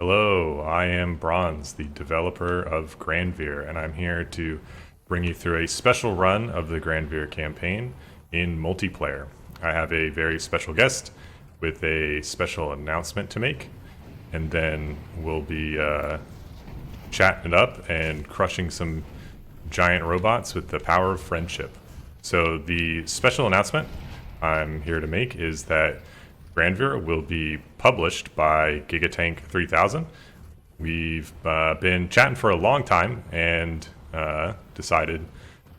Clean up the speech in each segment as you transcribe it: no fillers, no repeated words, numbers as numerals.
Hello, I am Bronze, the developer of Granvir, and I'm here to bring you through a special run of the Granvir campaign in multiplayer. I have a very special guest with a special announcement to make, and then we'll be chatting it up and crushing some giant robots with the power of friendship. So, the special announcement I'm here to make is that Granvir will be published by Gigatank 3000. We've been chatting for a long time and decided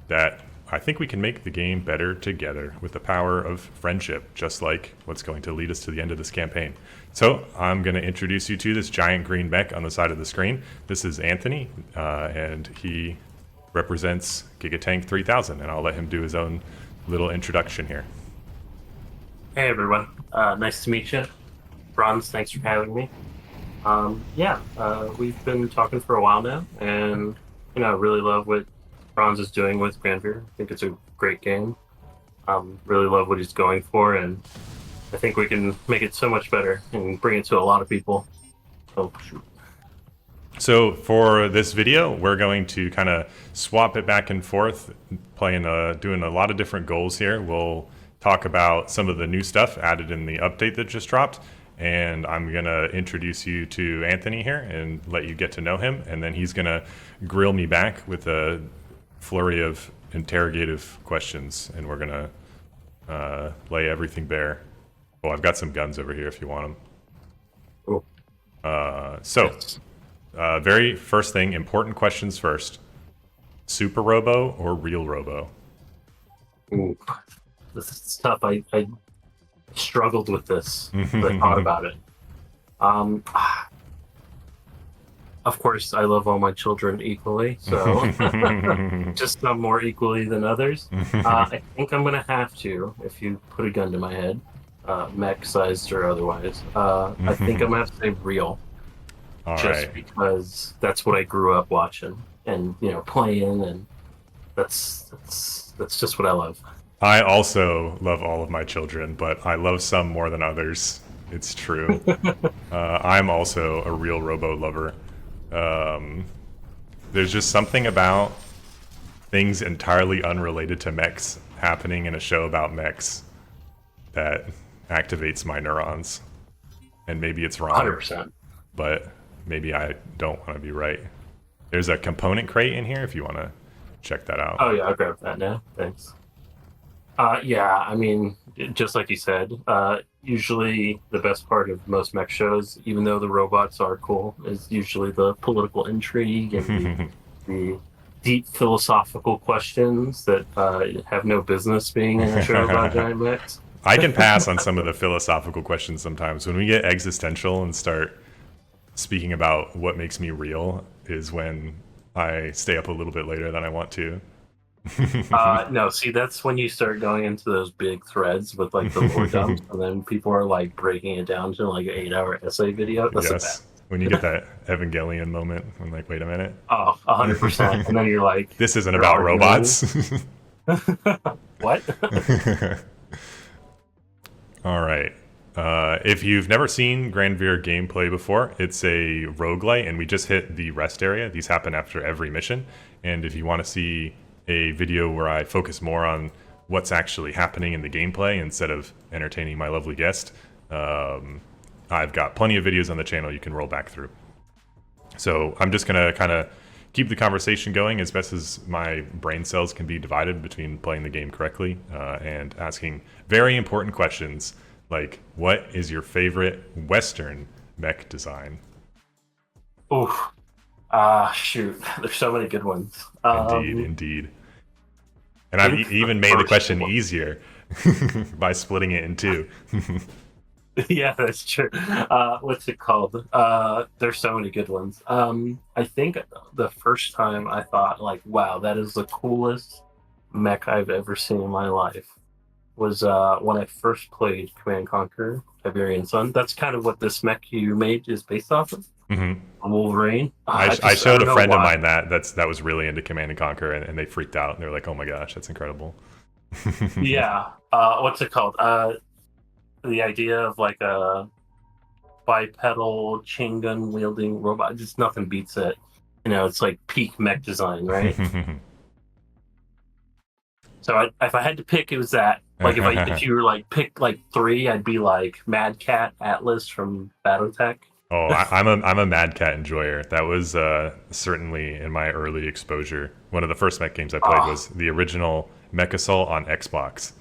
that I think we can make the game better together with the power of friendship, just like what's going to lead us to the end of this campaign. So I'm going to introduce you to this giant green mech on the side of the screen. This is Anthony, and he represents Gigatank 3000, and I'll let him do his own little introduction here. Hey everyone, nice to meet you. Bronze, thanks for having me. We've been talking for a while now, and I really love what Bronze is doing with Granvir. I think it's a great game. Really love what he's going for, and I think we can make it so much better and bring it to a lot of people. Oh shoot. So for this video, we're going to kind of swap it back and forth, doing a lot of different goals here. We'll talk about some of the new stuff added in the update that just dropped, and I'm gonna introduce you to Anthony here and let you get to know him, and then he's gonna grill me back with a flurry of interrogative questions, and we're gonna lay everything bare. Oh, I've got some guns over here if you want them. Cool. Yes. Very first thing, important questions first. Super Robo or Real Robo? Ooh, this is tough. I struggled with this as I thought about it. Um, of course, I love all my children equally, so just some more equally than others. I think I'm gonna have to, if you put a gun to my head, mech-sized or otherwise. I think I'm gonna have to say real, All just right. because that's what I grew up watching and playing, and that's just what I love. I also love all of my children, but I love some more than others. It's true. I'm also a real Robo lover. There's just something about things entirely unrelated to mechs happening in a show about mechs that activates my neurons. And maybe it's wrong, 100%. but maybe I don't want to be right. There's a component crate in here if you want to check that out. Oh yeah, I'll grab that now. Thanks. I mean, just like you said, usually the best part of most mech shows, even though the robots are cool, is usually the political intrigue and the deep philosophical questions that have no business being in a show about giant mechs. I can pass on some of the philosophical questions sometimes. When we get existential and start speaking about what makes me real is when I stay up a little bit later than I want to. No, see, that's when you start going into those big threads with like the lore dumps, and then people are like breaking it down to like an 8-hour essay video. That's Yes. When you get that Evangelion moment, I'm like, wait a minute. Oh, 100%. And then you're like, This isn't you're about arguing. robots. What? All right. If you've never seen Granvir gameplay before, it's a roguelite, and we just hit the rest area. These happen after every mission. And if you want to see a video where I focus more on what's actually happening in the gameplay instead of entertaining my lovely guest, I've got plenty of videos on the channel you can roll back through. So I'm just going to kind of keep the conversation going as best as my brain cells can be divided between playing the game correctly and asking very important questions like, what is your favorite Western mech design? Oof. Shoot. There's so many good ones. Indeed. And I've even made the question easier by splitting it in two. Yeah, that's true. What's it called? There's so many good ones. I think the first time I thought, like, wow, that is the coolest mech I've ever seen in my life was when I first played Command Conquer Tiberian Sun. That's kind of what this mech you made is based off of. Mm-hmm. Wolverine. I showed a friend of mine that was really into Command and Conquer, and they freaked out. They're like, "Oh my gosh, that's incredible!" Yeah. What's it called? The idea of like a bipedal chain gun wielding robot. Just nothing beats it. It's like peak mech design, right? So if I had to pick, it was that. Like if you were like pick like three, I'd be like Mad Cat Atlas from BattleTech. Oh, I'm a Mad Cat enjoyer. That was certainly in my early exposure. One of the first mech games I played Ah, was the original Mech Assault on Xbox,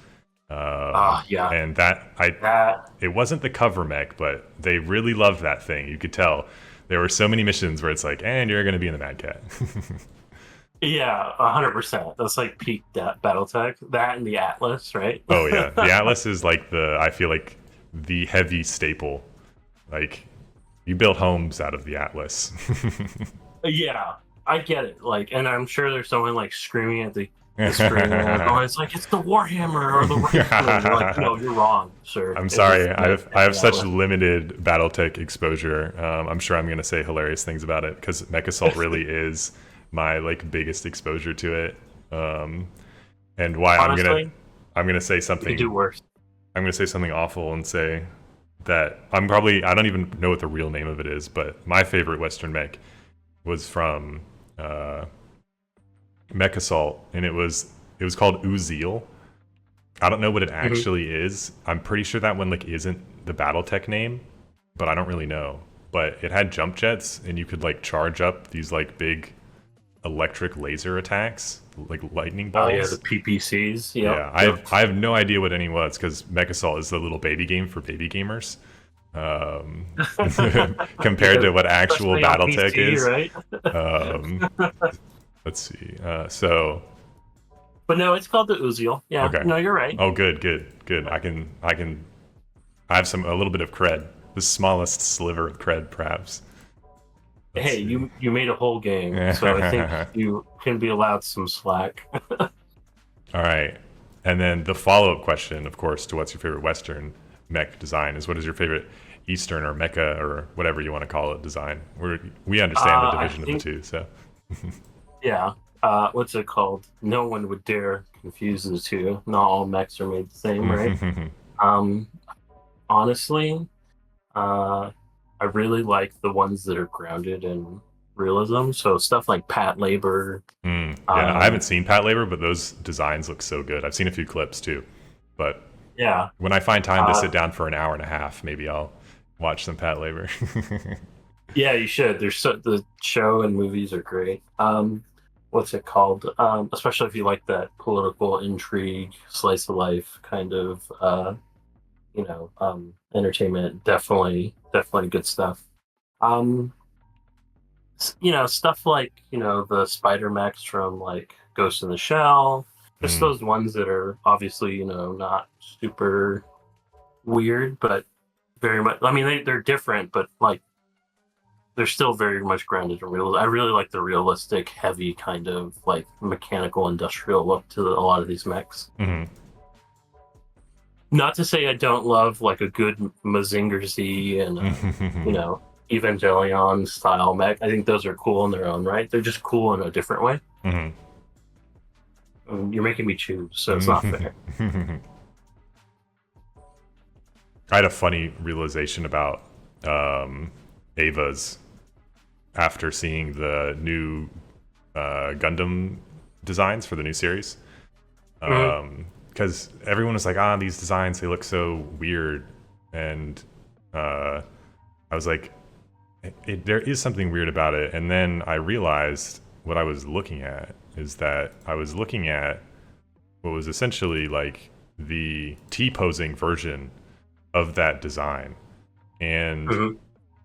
yeah, and that I that it wasn't the cover mech, but they really loved that thing. You could tell there were so many missions where it's like, and you're going to be in the Mad Cat. yeah, 100%. That's like peak BattleTech. That and the Atlas, right? Oh yeah, the Atlas is like I feel like the heavy staple. Like you build homes out of the Atlas. Yeah, I get it. Like, and I'm sure there's someone like screaming at the screen. Oh, it's like it's the Warhammer or the Rifler. You're like, no, you're wrong, sir. I'm It is sorry. I have the such Atlas. limited BattleTech exposure. I'm sure I'm going to say hilarious things about it because Mech Assault really is my like biggest exposure to it. And why Honestly, I'm gonna say you could do something worse. I'm gonna say something awful and say that I don't even know what the real name of it is, but my favorite Western mech was from uh, Mech Assault, and it was called Uziel. I don't know what it Hmm. actually is. I'm pretty sure that one like isn't the BattleTech name, but I don't really know. But it had jump jets, and you could like charge up these like big electric laser attacks, like lightning Oh yeah, the balls. PPCs. Yep, Yeah, yep. I have no idea what any was because Mechasol is the little baby game for baby gamers, um, compared Yeah, to what actual especially on BattleTech PC, is. right? Um, let's see. But no, it's called the Uziel. Yeah, Okay. no, you're right. Oh, good, good, good. I have a little bit of cred, the smallest sliver of cred, perhaps. Let's Hey, see. you made a whole game, so I think you can be allowed some slack. All right. And then the follow up question, of course, to what's your favorite Western mech design is what is your favorite Eastern or Mecha or whatever you want to call it design? We understand the I division of the think, two, so. yeah. What's it called? No one would dare confuse the two. Not all mechs are made the same, right? Mm, Um, honestly, I really like the ones that are grounded in realism. So stuff like Pat Labor. yeah, I haven't Um, seen Pat Labor, but those designs look so good. I've seen a few clips too. But yeah. when I find time to Uh, sit down for an hour and a half, maybe I'll watch some Pat Labor. yeah, you should. The show and movies are great. What's it called? Especially if you like that political intrigue, slice of life kind of entertainment. Definitely good stuff. Um, stuff like the Spider Max from like Ghost in the Shell, just Mm, those ones that are obviously not super weird, but very much. I mean, they're different, but like they're still very much grounded in real. I really like the realistic, heavy kind of like mechanical, industrial look to a lot of these mechs. mhm. Not to say I don't love like a good Mazinger Z and Evangelion style mech. I think those are cool in their own right. They're just cool in a different way. Mhm. You're making me choose, so it's not fair. I had a funny realization about Ava's after seeing the new Gundam designs for the new series. Mhm. Because everyone was like, these designs, they look so weird. And I was like, there is something weird about it. And then I realized what I was looking at is that I was looking at what was essentially like the T posing version of that design. And Mhm.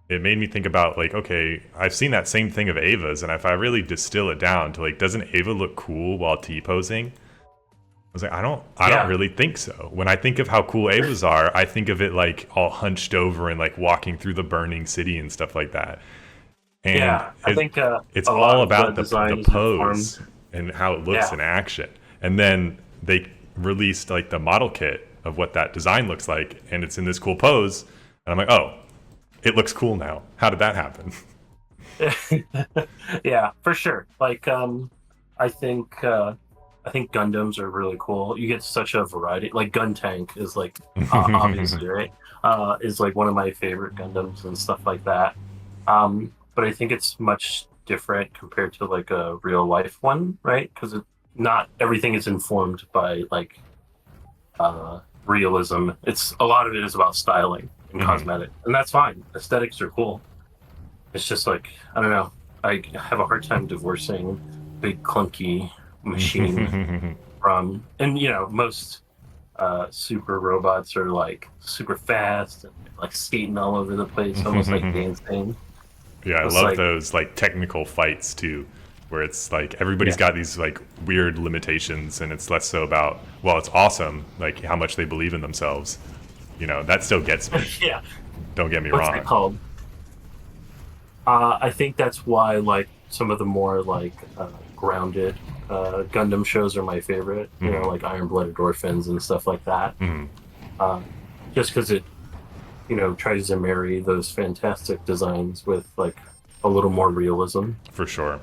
it made me think about like, okay, I've seen that same thing of Ava's, and if I really distill it down to like, doesn't Ava look cool while T posing? I was like, I don't Yeah, really think so. When I think of how cool Ava's are, I think of it like all hunched over and like walking through the burning city and stuff like that. And yeah. I think it's a all lot of the about the design is informed. pose and how it looks Yeah, in action. And then they released like the model kit of what that design looks like, and it's in this cool pose. And I'm like, oh, it looks cool now. How did that happen? yeah, for sure. Like, I think. I think Gundams are really cool. You get such a variety. Like Gun Tank is like obviously right. Is like one of my favorite Gundams and stuff like that. But I think it's much different compared to like a real life one, right? Because not everything is informed by like realism. It's a lot of it is about styling and Mhm. cosmetic, and that's fine. Aesthetics are cool. It's just like I don't know. I have a hard time divorcing big clunky machine from, and most super robots are like super fast and like skating all over the place, almost like dancing. Yeah, I It's love like those like technical fights too, where it's like everybody's yeah, got these like weird limitations, and it's less so about, well, it's awesome, like how much they believe in themselves. That still gets me. yeah. Don't get me What's it wrong. called? I think that's why like some of the more like grounded Gundam shows are my favorite. Hmm. Like Iron Blooded Orphans and stuff like that. Hmm. Uh, just because it tries to marry those fantastic designs with like a little more realism. For sure,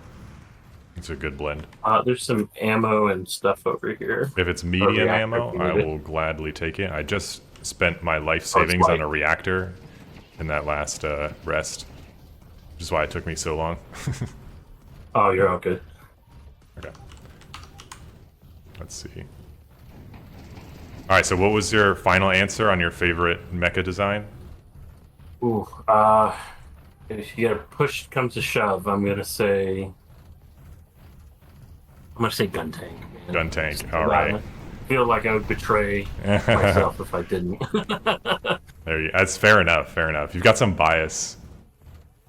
it's a good blend. There's some ammo and stuff over here. If it's A medium reactor if ammo, you I need it. will gladly take it. I just spent my life Oh, it's savings on light. a reactor in that last rest, which is why it took me so long. Oh, you're all good. Okay, let's see. All right, so what was your final answer on your favorite mecha design? Ooh, if you get push comes to shove, I'm gonna say gun tank, man. Gun tank. So All right. I feel like I would betray there myself if I didn't. That's fair enough. Fair enough. You've got some bias.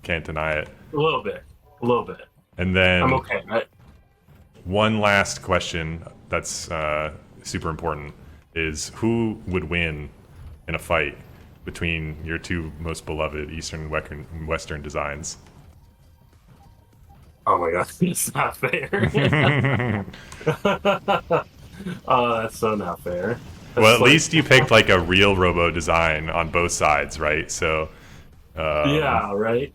Can't deny it. A little bit, a little bit. And I'm then okay. one last question that's super important is who would win in a fight between your two most beloved Eastern and Western designs? Oh my god, it's not fair. Oh, that's so not fair. Well, That's at like, least you picked like a real Robo design on both sides, right? So um, yeah, right.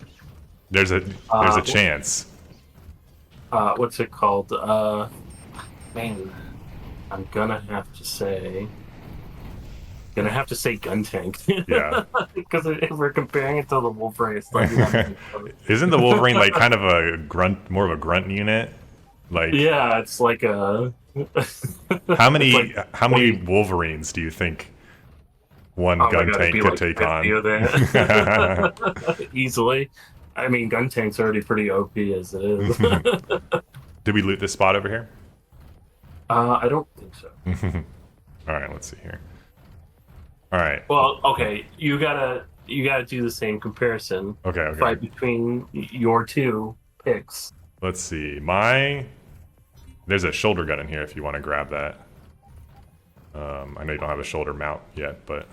there's a there's a Uh, chance. what's it called? Man, I'm gonna have to say gun tank Yeah. because if we're comparing it to the Wolverine, it's like not Isn't the Wolverine like kind of a grunt, more of a grunt unit? Like, yeah, it's like a how it's many like how many 20. Wolverines do you think one Oh my gun god, it'd tank be could like take 50 on? of that easily. I mean, gun tank's already pretty OP as it is. Did we loot this spot over here? I don't think so. All right, let's see here. All right. Well, okay, you gotta do the same comparison. Okay, okay. Fight between your two picks. Let's see. There's a shoulder gun in here if you want to grab that. I know you don't have a shoulder mount yet, but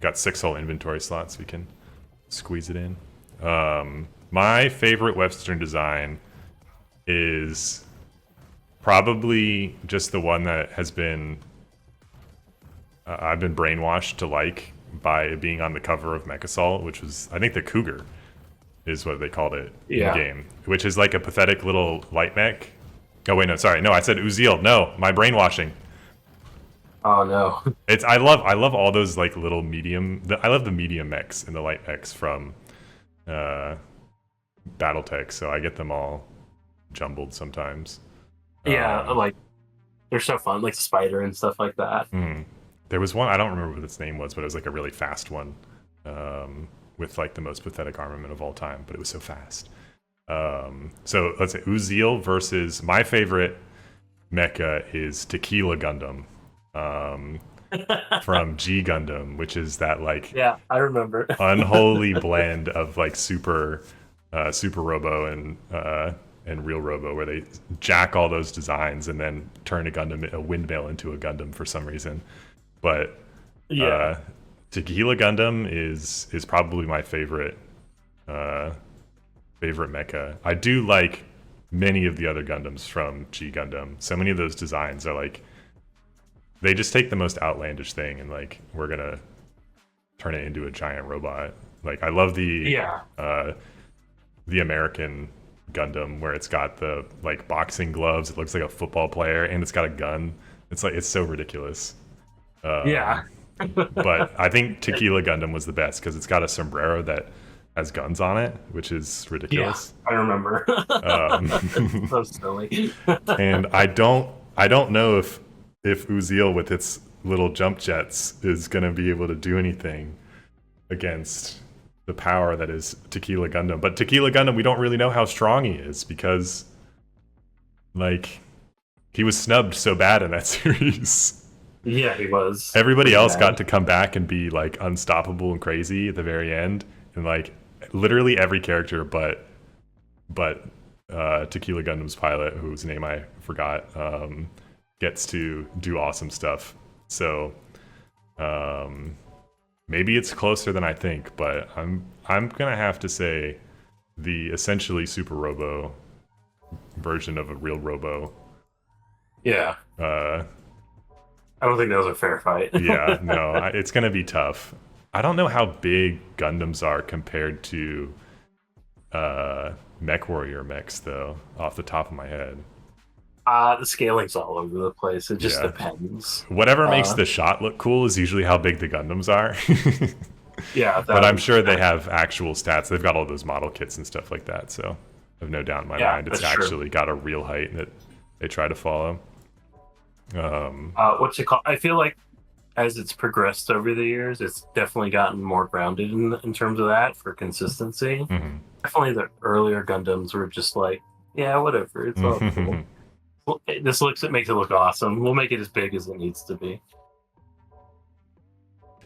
got 6 whole inventory slots. We can squeeze it in. My favorite Western design is probably just the one that has been I've been brainwashed to like by it being on the cover of Mech Assault, which was I think the Cougar is what they called it in Yeah. game, which is like a pathetic little light mech. Oh wait, no, sorry, no, I said Uziel. No, my brainwashing. Oh no. It's I love all those like little medium. I love the medium mechs and the light mechs from uh, BattleTech, so I get them all jumbled sometimes. Yeah, Um, like they're so fun, like Spider and stuff like that. hmm. There was one I don't remember what its name was, but it was like a really fast one with like the most pathetic armament of all time. But it was so fast. So let's say Uziel versus my favorite mecha is Tequila Gundam from G Gundam, which is that like Yeah, I remember. unholy blend of like super Robo and real Robo, where they jack all those designs and then turn a windmill into a Gundam for some reason. But Yeah. Tequila Gundam is probably my uh, favorite mecha. I do like many of the other Gundams from G Gundam. So many of those designs are like they just take the most outlandish thing and like we're gonna turn it into a giant robot. Like I love Yeah. the American Gundam where it's got the like boxing gloves. It looks like a football player, and it's got a gun. It's so ridiculous. Yeah. But I think Tequila Gundam was the best because it's got a sombrero that has guns on it, which is Yeah, ridiculous. I remember. Um, So silly. and I don't know if Uziel with its little jump jets is going to be able to do anything against the power that is Tequila Gundam. But Tequila Gundam, we don't really know how strong he is because, like, he was snubbed so bad in that series. Yeah, he was. Everybody Pretty else bad. got to come back and be like unstoppable and crazy at the very end, and like literally every character but Tequila Gundam's pilot, whose name I forgot, gets to do awesome stuff. So maybe it's closer than I think, but I'm gonna have to say the essentially Super Robo version of a real Robo. Yeah, Uh, I don't think that was a fair fight. yeah, no, it's gonna be tough. I don't know how big Gundams are compared to Mech Warrior mechs, though, off the top of my head. The scaling's all over the place. It just Yeah. depends. Whatever makes Uh, the shot look cool is usually how big the Gundams are. Yeah, But I'm sure they have actual stats. They've got all those model kits and stuff like that, so I have no doubt in my Yeah, mind it's that's true. actually got a real height that they try to follow. What's it called? I feel like as it's progressed over the years, it's definitely gotten more grounded in terms of that for consistency. Mhm. Definitely the earlier Gundams were just like, yeah, whatever, it's all cool. Well, it makes it look awesome. We'll make it as big as it needs to be.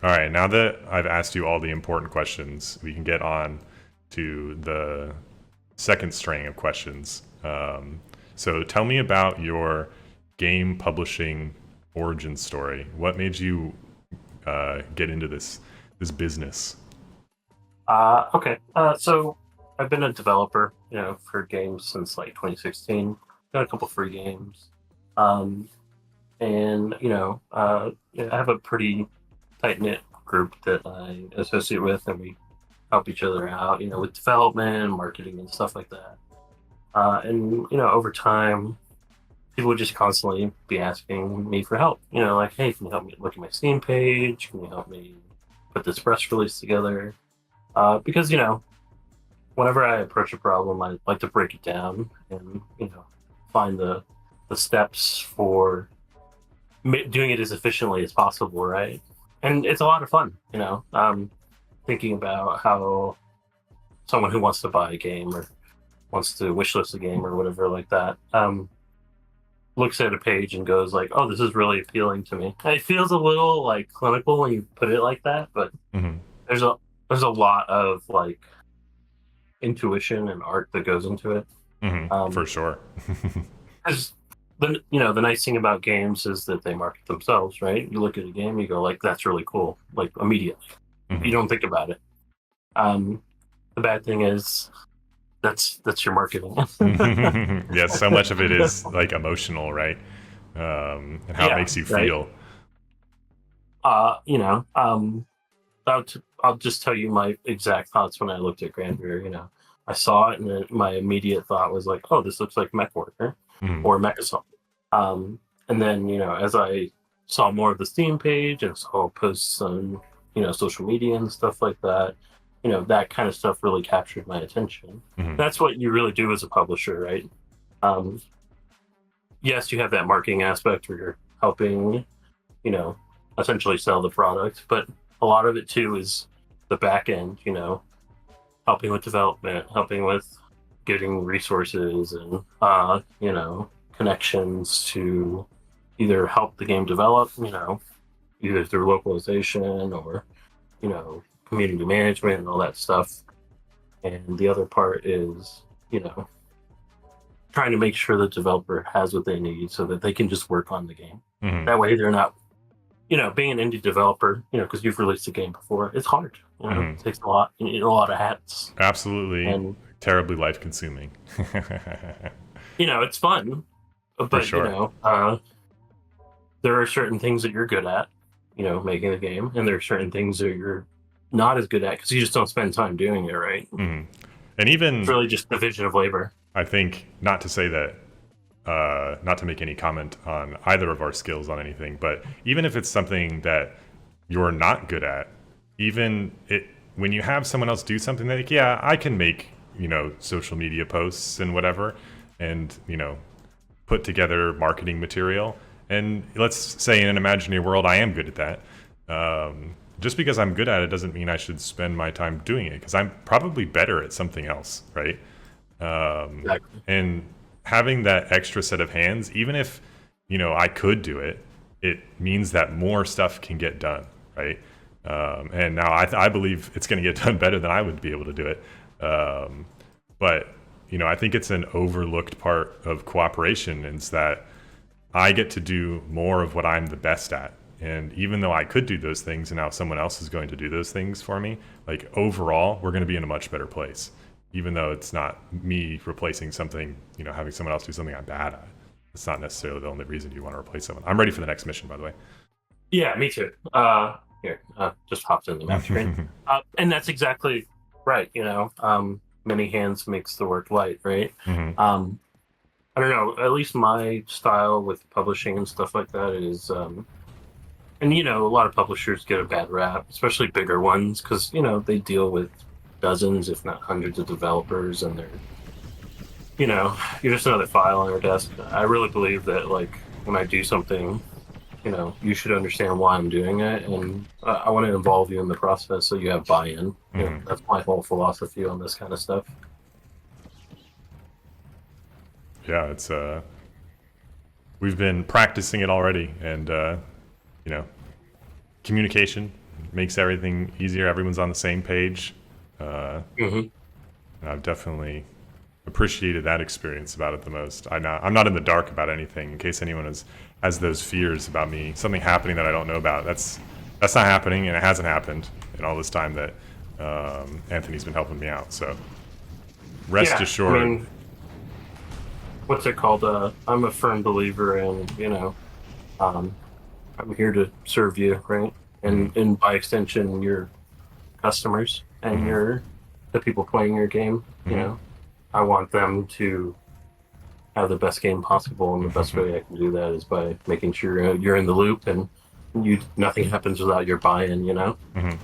All right, now that I've asked you all the important questions, we can get on to the second string of questions. So tell me about your game publishing origin story. What made you get into this business? Okay. So I've been a developer, for games since like 2016. Got a couple free games, and I have a pretty tight knit group that I associate with, and we help each other out, with development, marketing, and stuff like that. And over time, people would just constantly be asking me for help. Like, hey, can you help me look at my Steam page? Can you help me put this press release together? Because whenever I approach a problem, I like to break it down and find the steps for doing it as efficiently as possible, right? And it's a lot of fun, thinking about how someone who wants to buy a game or wants to wishlist a game or whatever like that looks at a page and goes like, "Oh, this is really appealing to me." It feels a little like clinical when you put it like that, but Hmm. there's a lot of like intuition and art that goes into it. For sure. 'Cause the nice thing about games is that they market themselves, right? You look at a game, you go like, "That's really cool," like immediately. You Mhm. don't think about it. The bad thing is that's your marketing. Yeah, so much of it is like emotional, right? And how it Yeah, makes you right. feel. Uh, you know, um, I'll just tell you my exact thoughts when I looked at Granvir. I saw it, and then my immediate thought was like, "Oh, this looks like Mech Warrior Mhm. or Mechasol." And then as I saw more of the Steam page and saw posts on social media and stuff like that, that kind of stuff really captured my attention. Mhm. That's what you really do as a publisher, right? Um, yes, you have that marketing aspect where you're helping, you know, essentially sell the product, but a lot of it too is the back end, helping with development, helping with getting resources and, connections to either help the game develop, either through localization or, community management and all that stuff. And the other part is, trying to make sure the developer has what they need so that they can just work on the game. Mhm. That way they're not, being an indie developer, because you've released a game before, it's hard. Mhm. It takes a lot, you need a lot of hats. Absolutely, And, terribly life consuming. it's fun, For but, sure. there are certain things that you're good at, making the game, and there are certain things that you're not as good at because you just don't spend time doing it, right? Mhm. And It's even really just division of labor. I think not to say that, not to make any comment on either of our skills on anything, but even if it's something that you're not good at, even it when you have someone else do something that, like, yeah, I can make, social media posts and whatever, and put together marketing material. And let's say in an imaginary world, I am good at that. Just because I'm good at it doesn't mean I should spend my time doing it, because I'm probably better at something else, right? Exactly. And having that extra set of hands, even if I could do it, it means that more stuff can get done, right? And now I believe it's going to get done better than I would be able to do it. But I think it's an overlooked part of cooperation is that I get to do more of what I'm the best at. And even though I could do those things and now someone else is going to do those things for me, like overall, we're going to be in a much better place. Even though it's not me replacing something, having someone else do something I'm bad at. It's not necessarily the only reason you want to replace someone. I'm ready for the next mission, by the way. Yeah, me too. Here, just hopped in the map screen. And that's exactly right. Many hands makes the work light, right? Hmm. I don't know. At least my style with publishing and stuff like that is, and a lot of publishers get a bad rap, especially bigger ones, because they deal with dozens, if not hundreds, of developers, and you're just another file on their desk. I really believe that, like, when I do something, you should understand why I'm doing it, and I want to involve you in the process so you have buy-in. That's my whole philosophy on this kind of stuff. Yeah, it's we've been practicing it already, and communication makes everything easier. Everyone's on the same page. Hmm. And I've definitely appreciated that experience about it the most. I'm not in the dark about anything. In case anyone has those fears about me, something happening that I don't know about. That's not happening, and it hasn't happened in all this time that Anthony's been helping me out. So rest Yeah, assured. what's it called? I'm a firm believer in, um, I'm here to serve you, right? Mhm, And by extension, your customers and mhm, the people playing your game. mhm. I want them to have the best game possible, and the best way I can do that is by making sure you're in the loop and nothing happens without your buy-in. Mhm.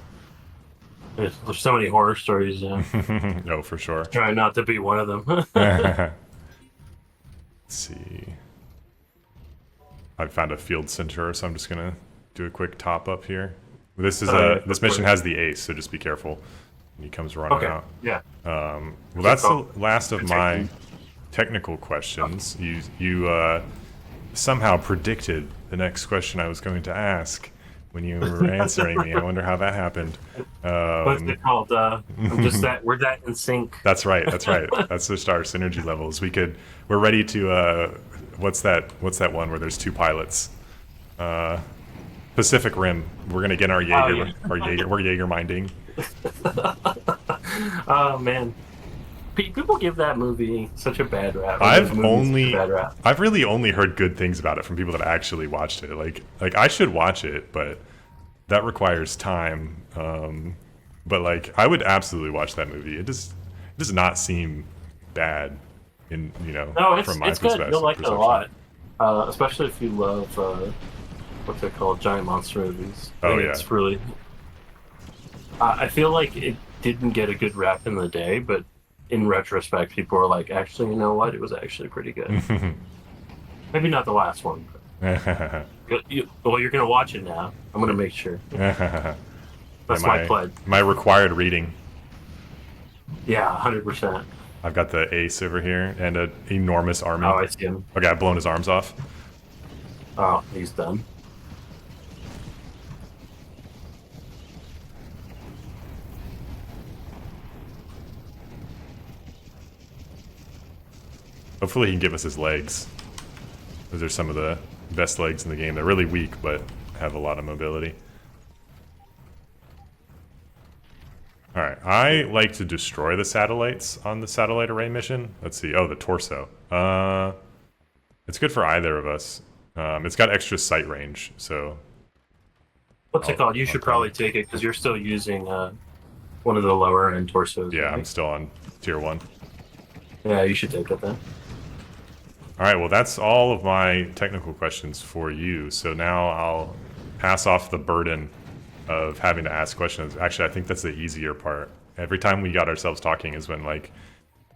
There's so many horror stories. No, for sure. Trying not to be one of them. Let's see. I found a field center, so I'm just gonna do a quick top up here. Oh, yeah, This go for mission it. has the ace, so just be careful. He comes running Okay, out. yeah. Well, that's the Call? last of my Detecting. technical questions. You somehow predicted the next question I was going to ask when you were answering me. I wonder how that happened. What's it called? I'm just that we're that in sync. That's right. That's right. That's just our synergy levels. We're ready to. What's that? What's that one where there's two pilots? Pacific Rim. We're gonna get our Oh Jaeger. yeah. We're Jaeger minding. Oh man, people give that movie such a bad rap. Or those movies such a bad rap. I've really only heard good things about it from people that actually watched it. Like I should watch it, but that requires time. But like I would absolutely watch that movie. It does not seem bad in No, it's from my it's good. You'll like it a perception. lot, especially if you love what's it called, giant monster movies. I Oh think yeah. it's really. I feel like it didn't get a good rap in the day, but in retrospect, people are like, actually, you know what? It was actually pretty good. Maybe not the last one, but well, you're gonna watch it now. I'm gonna make sure. Yeah, That's my pledge. my required reading. Yeah, 100%. I've got the ace over here and an enormous army. Oh, I see him. Okay, I've blown his arms off. Oh, he's done. Hopefully he can give us his legs. Those are some of the best legs in the game. They're really weak, but have a lot of mobility. Alright, I like to destroy the satellites on the satellite array mission. Let's see. Oh, the torso. It's good for either of us. It's got extra sight range, so... What's it called? You should probably take it because you're still using one of the lower end torsos. Yeah, right? I'm still on tier 1. Yeah, you should take it then. All right, well, that's all of my technical questions for you. So now I'll pass off the burden of having to ask questions. Actually, I think that's the easier part. Every time we got ourselves talking is when like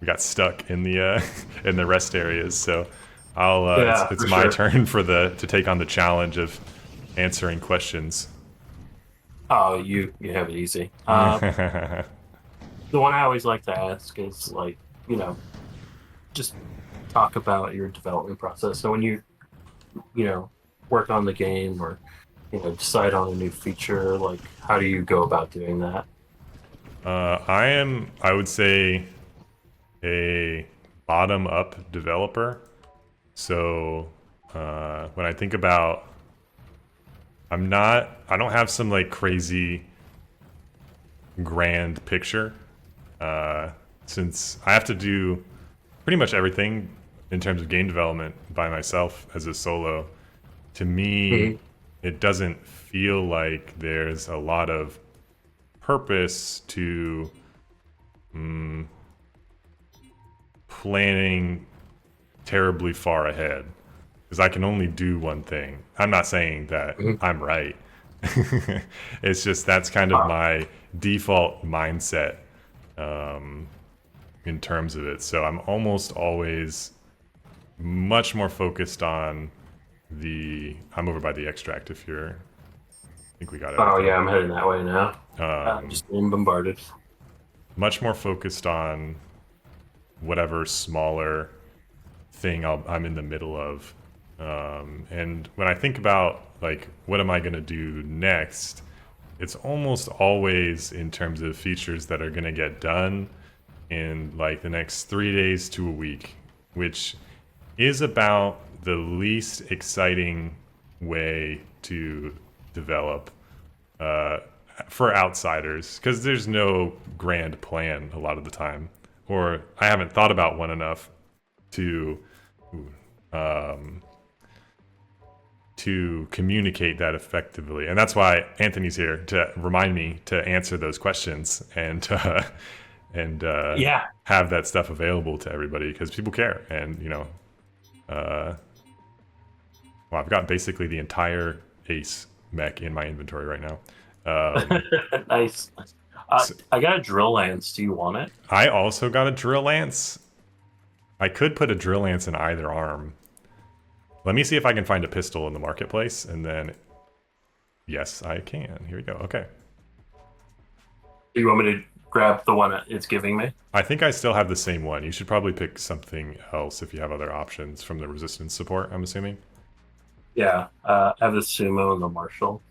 we got stuck in the in the rest areas. So I'll Yeah, it's for my sure. turn for the to take on the challenge of answering questions. Oh, you have it easy. The one I always like to ask is like, you know, just talk about your development process. So when you know, work on the game or, decide on a new feature, like how do you go about doing that? I am, I would say, a bottom up developer. So when I think about, I don't have some like crazy grand picture. Since I have to do pretty much everything in terms of game development by myself as a solo, to me, Mhm. it doesn't feel like there's a lot of purpose to planning terribly far ahead because I can only do one thing. I'm not saying that Mhm. I'm right. It's just that's kind of Uh, my default mindset in terms of it. So I'm almost always much more focused on the. I'm over by the extract if you're. I think we got oh everything. yeah, I'm heading that way now. Just being bombarded. Much more focused on whatever smaller thing I'm in the middle of. And when I think about like what am I going to do next, it's almost always in terms of features that are going to get done in like the next 3 days to a week, which is about the least exciting way to develop for outsiders because there's no grand plan a lot of the time, or I haven't thought about one enough to to communicate that effectively. And that's why Anthony's here to remind me to answer those questions and and Yeah. have that stuff available to everybody because people care. And well, I've got basically the entire Ace mech in my inventory right now. Nice. So I got a drill lance. Do you want it? I also got a drill lance. I could put a drill lance in either arm. Let me see if I can find a pistol in the marketplace, and then yes, I can. Here we go. Okay. Do you want me to grab the one it's giving me? I think I still have the same one. You should probably pick something else if you have other options from the resistance support, I'm assuming. Yeah. I have the sumo and the marshal.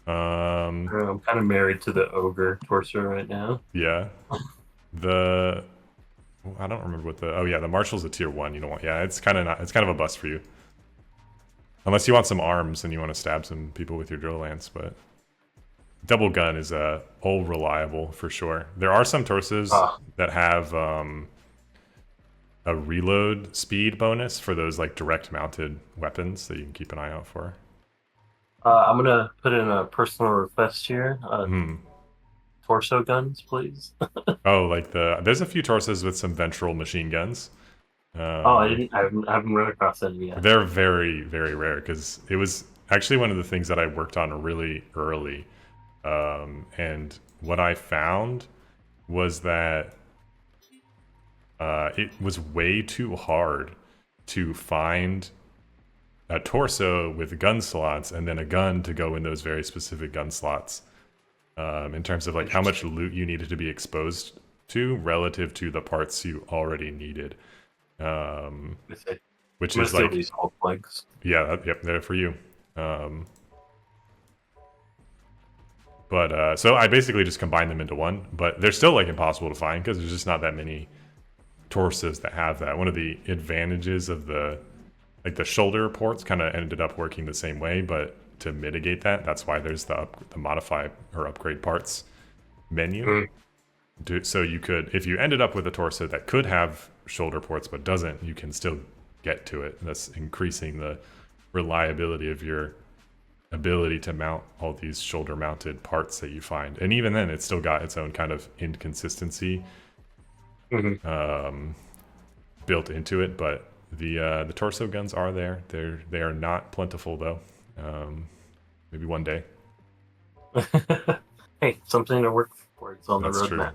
Um, I'm kind of married to the ogre torso right now. yeah. The I don't remember what the oh yeah, the Marshall's a tier 1. You don't want yeah, it's kind of not it's kind of a bust for you. Unless you want some arms and you want to stab some people with your drill lance, but double gun is all reliable for sure. There are some torsos Uh, that have a reload speed bonus for those like direct mounted weapons that you can keep an eye out for. I'm gonna put in a personal request here. Hmm. Torso guns, please. Oh, like there's a few torsos with some ventral machine guns. Oh, I Um, didn't. I haven't run across any yet. they're very very rare because it was actually one of the things that I worked on really early. And what I found was that it was way too hard to find a torso with gun slots and then a gun to go in those very specific gun slots. In terms of like how much Interesting. loot you needed to be exposed to relative to the parts you already needed, um, I see. which I'm gonna is steal like these whole flanks. yeah, yep, there for you. Um, but so I basically just combined them into one, but they're still like impossible to find because there's just not that many torsos that have that. One of the advantages of the like the shoulder ports kind of ended up working the same way, but to mitigate that, that's why there's the modify or upgrade parts menu. Mm, So you could, if you ended up with a torso that could have shoulder ports but doesn't, you can still get to it. That's increasing the reliability of your ability to mount all these shoulder mounted parts that you find. And even then, it's still got its own kind of inconsistency Hmm. built into it, but the torso guns are there. They are not plentiful though. Maybe one day. Hey, something to work towards on the That's true. roadmap.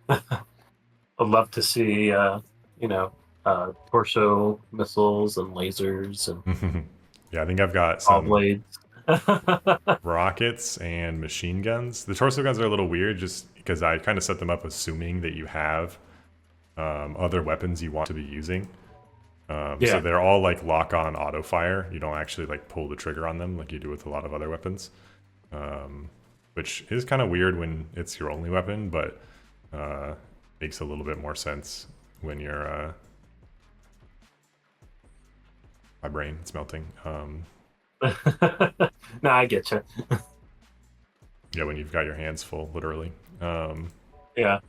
Right? I'd love to see, you know, torso missiles and lasers and Yeah, I think I've got all some blades. rockets and machine guns. The torso guns are a little weird just because I kind of set them up assuming that you have other weapons you want to be using. So Yeah. they're all like lock on auto fire. You don't actually like pull the trigger on them like you do with a lot of other weapons, which is kind of weird when it's your only weapon, but makes a little bit more sense when you're. My brain, it's melting. No, I get you. Yeah, when you've got your hands full, literally. Yeah.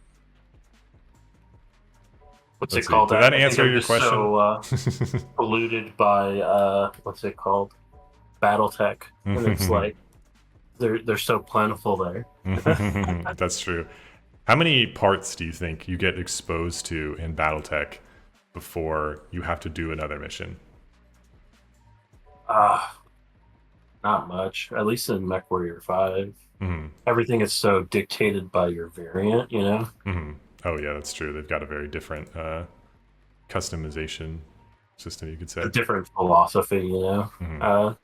What's it Let's see. called? Did that I think answer I'm your just question? so polluted by what's it called? BattleTech, and it's like they're so plentiful there. That's true. How many parts do you think you get exposed to in BattleTech before you have to do another mission? Uh Not much. At least in MechWarrior 5, Hmm. everything is so dictated by your variant. You know, Hmm. Oh yeah, that's true. They've got a very different customization system, you could a say. different philosophy. You know, Hmm. uh,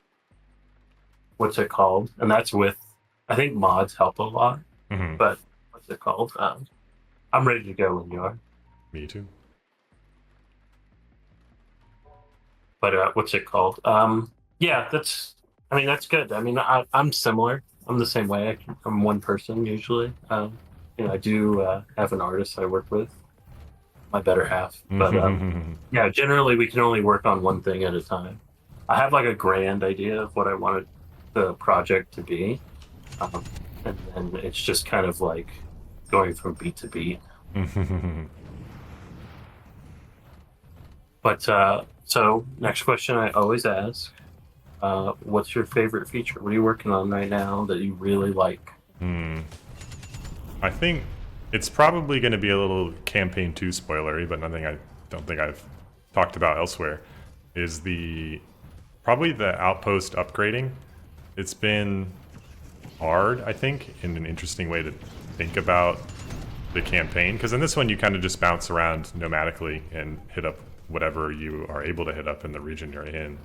what's it called? And that's with, I think mods help a lot. Hmm. But what's it called? I'm ready to go when you are. Me too. But what's it called? Yeah, that's. I mean, that's good. I mean, I'm similar. I'm the same way. I'm one person usually. I do have an artist I work with, my better half. But yeah, generally we can only work on one thing at a time. I have like a grand idea of what I wanted the project to be, um, and then it's just kind of like going from beat to beat. But so next question I always ask: what's your favorite feature? What are you working on right now that you really like? Hmm. I think it's probably going to be a little campaign 2 spoilery, but nothing I don't think I've talked about elsewhere. Is the probably the outpost upgrading. It's been hard, I think, in an interesting way to think about the campaign. Because in this one, you kind of just bounce around nomadically and hit up whatever you are able to hit up in the region you're in.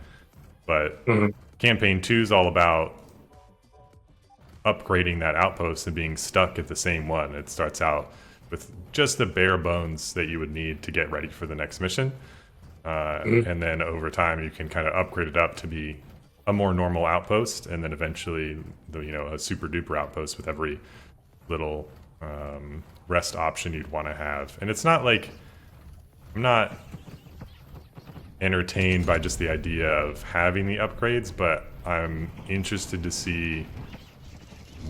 But Mhm. campaign 2 is all about upgrading that outpost and being stuck at the same one. It starts out with just the bare bones that you would need to get ready for the next mission. Mhm. And then over time, you can kind of upgrade it up to be a more normal outpost, and then eventually, a super duper outpost with every little rest option you'd want to have. And it's not like I'm not entertained by just the idea of having the upgrades, but I'm interested to see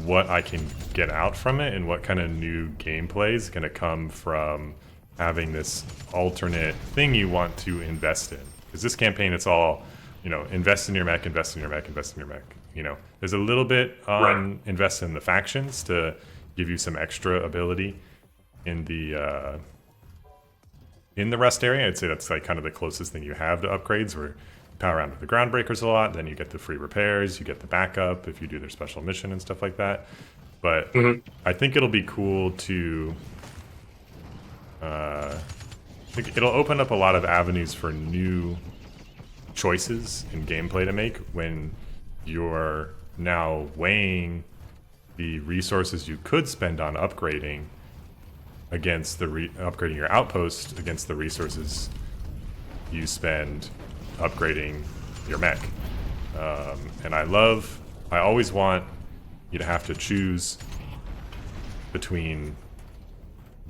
what I can get out from it and what kind of new gameplay is going to come from having this alternate thing you want to invest in. Because this campaign, it's all, invest in your mech, invest in your mech, invest in your mech. There's a little bit Right. on invest in the factions to give you some extra ability in the rest area. I'd say that's like kind of the closest thing you have to upgrades, where you power around with the groundbreakers a lot, then you get the free repairs, you get the backup if you do their special mission and stuff like that. But Mhm. I think it'll be cool to I think it'll open up a lot of avenues for new choices in gameplay to make when you're now weighing the resources you could spend on upgrading against upgrading your outpost against the resources you spend upgrading your mech. And I always want you to have to choose between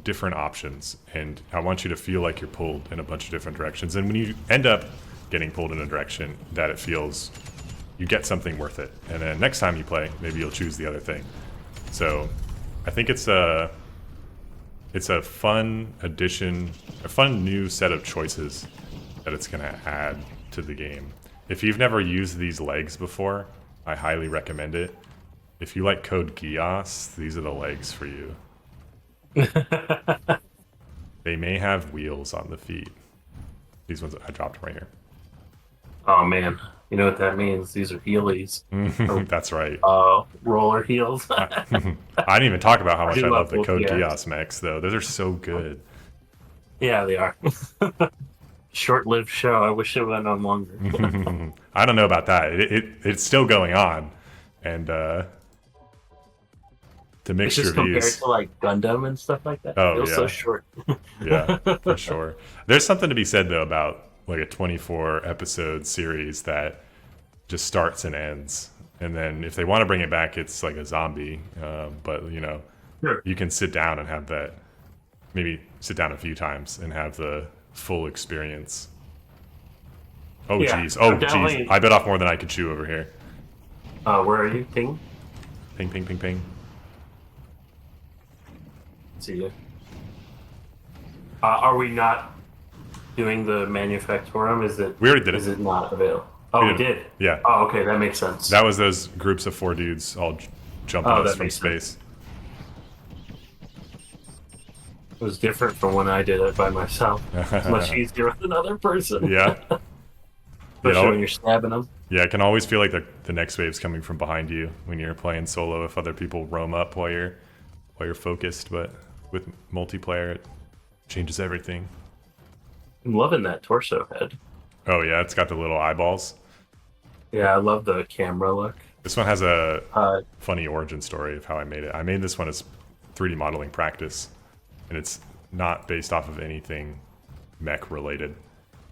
different options, and I want you to feel like you're pulled in a bunch of different directions. And when you end up getting pulled in a direction, that it feels you get something worth it. And then next time you play, maybe you'll choose the other thing. So I think it's a fun addition, a fun new set of choices that it's going to add to the game. If you've never used these legs before, I highly recommend it. If you like Code Geass, these are the legs for you. may have wheels on the feet. These ones I dropped right here. Oh man, you know what that means? These are heelys. Or, That's right. roller heels. I didn't even talk about how I much I do love love the both Code GIs. Geass mechs, though. Those are so good. Yeah, they are. Short-lived show. I wish it went on longer. I don't know about that. It's still going on, and to It's mixed just compared reviews. to like Gundam and stuff like that. It Oh feels so yeah, short. yeah, for sure. There's something to be said though about like a 24 episode series that just starts and ends, and then if they want to bring it back, it's like a zombie. But you know, Sure. you can sit down and have that. Maybe sit down a few times and have the full experience. Oh Yeah, geez, oh I'm geez, definitely. I bit off more than I could chew over here. Where are you, King? Ping, ping, ping, ping. See you. Are we not doing the Manufactorum? Is it? We already did it. Is it not available? Oh, we did. Yeah, Oh, okay, that makes sense. that was those groups of 4 dudes all jumping Oh, us that from makes sense. space. It was different from when I did it by myself. It's much easier with another person. Yeah, Especially when you're stabbing them. yeah. It can always feel like the next wave's coming from behind you when you're playing solo. If other people roam up while you're focused, but with multiplayer, it changes everything. I'm loving that torso head. Oh yeah, it's got the little eyeballs. Yeah, I love the camera look. This one has a Uh, funny origin story of how I made it. I made this one as 3D modeling practice, and it's not based off of anything mech related,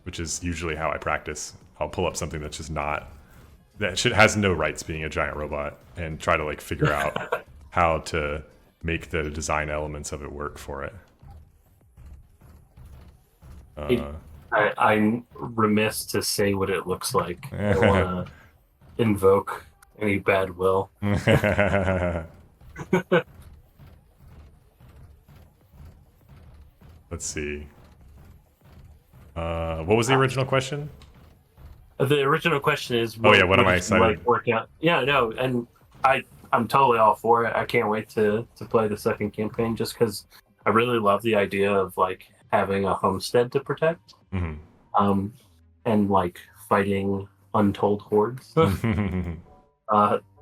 which is usually how I practice. I'll pull up something that's just not that shit has no rights being a giant robot and try to like figure out how to make the design elements of it work for it. I'm remiss to say what it looks like. I don't want to invoke any bad will. Let's see. What was the original question? The original question is, Oh yeah, what am I did you excited? like working out? Yeah, no, and I'm totally all for it. I can't wait to play the second campaign just because I really love the idea of like having a homestead to protect, Mhm. and like fighting untold hordes.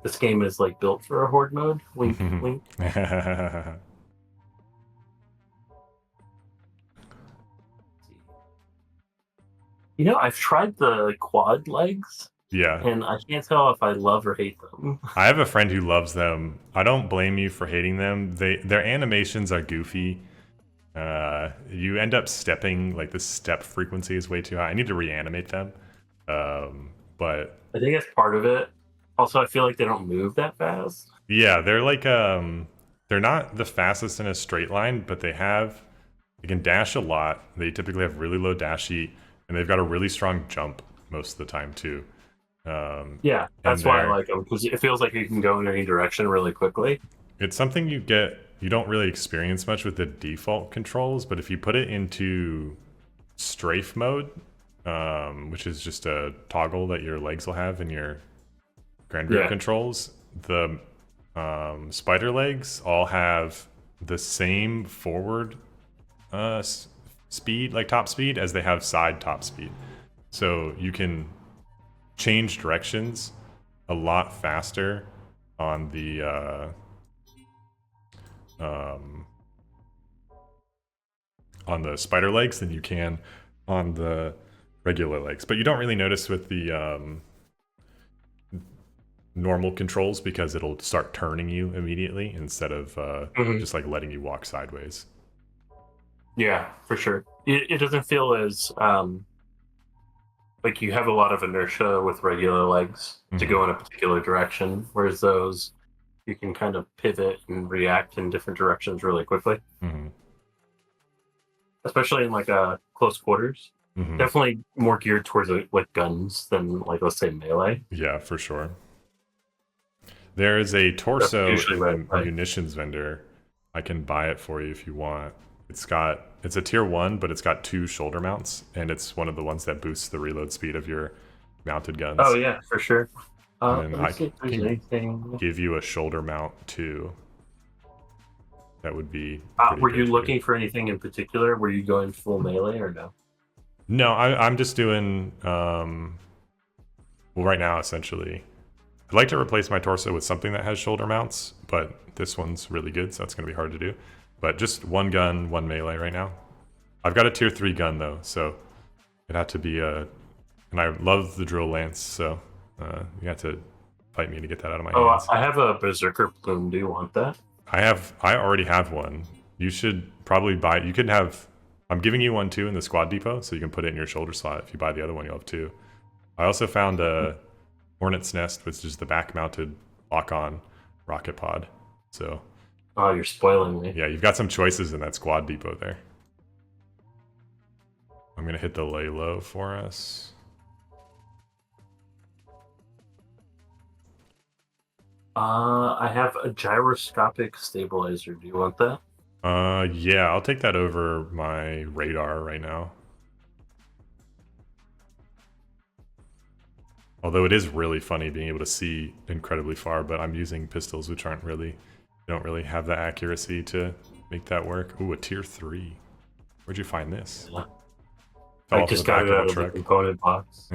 This game is like built for a horde mode. Wink, wink. You know, I've tried the quad legs, Yeah. and I can't tell if I love or hate them. I have a friend who loves them. I don't blame you for hating them. Their animations are goofy. You end up stepping, like the step frequency is way too high. I need to reanimate them. But I think that's part of it. Also, I feel like they don't move that fast. yeah, they're like they're not the fastest in a straight line, but they can dash a lot. They typically have really low dash heat, and they've got a really strong jump most of the time too. Yeah, that's why I like them, because it feels like you can go in any direction really quickly. It's something you don't really experience much with the default controls, but if you put it into strafe mode, which is just a toggle that your legs will have in your Granvir controls, the spider legs all have the same forward speed, like top speed, as they have side top speed. So you can change directions a lot faster on the spider legs than you can on the regular legs. But you don't really notice with the normal controls because it'll start turning you immediately instead of just like letting you walk sideways. Yeah, for sure. It doesn't feel as like you have a lot of inertia with regular legs to go in a particular direction, whereas those you can kind of pivot and react in different directions really quickly. Especially in like close quarters. Definitely more geared towards like guns than like, let's say, melee. Yeah, for sure. There is a torso usually munitions vendor. I can buy it for you if you want. It's a tier 1, but it's got 2 shoulder mounts, and it's one of the ones that boosts the reload speed of your mounted guns. Oh yeah, for sure. And Let me see if there's anything. give you a shoulder mount too. that would be pretty Were good you to do. looking for anything in particular? Were you going full melee or no? No, I'm just doing well right now essentially. I'd like to replace my torso with something that has shoulder mounts, but this one's really good, so that's going to be hard to do. But just one gun, one melee right now. I've got a tier 3 gun though, so it had to be a. And I love the drill lance, so you have to fight me to get that out of my Oh, hands. I have a berserker plume. Do you want that? I already have one. You should probably buy. You can have. I'm giving you one too in the squad depot, so you can put it in your shoulder slot. If you buy the other one, you'll have two. I also found a hornet's nest, which is the back-mounted lock-on rocket pod. So Oh, you're spoiling me. yeah, you've got some choices in that squad depot there. I'm gonna hit the lay low for us. I have a gyroscopic stabilizer. Do you want that? Yeah, I'll take that over my radar right now. Although it is really funny being able to see incredibly far, but I'm using pistols which don't really have the accuracy to make that work. Ooh, a tier 3. Where'd you find this? Yeah. Fell I off the just got back it of out a of the truck. component box.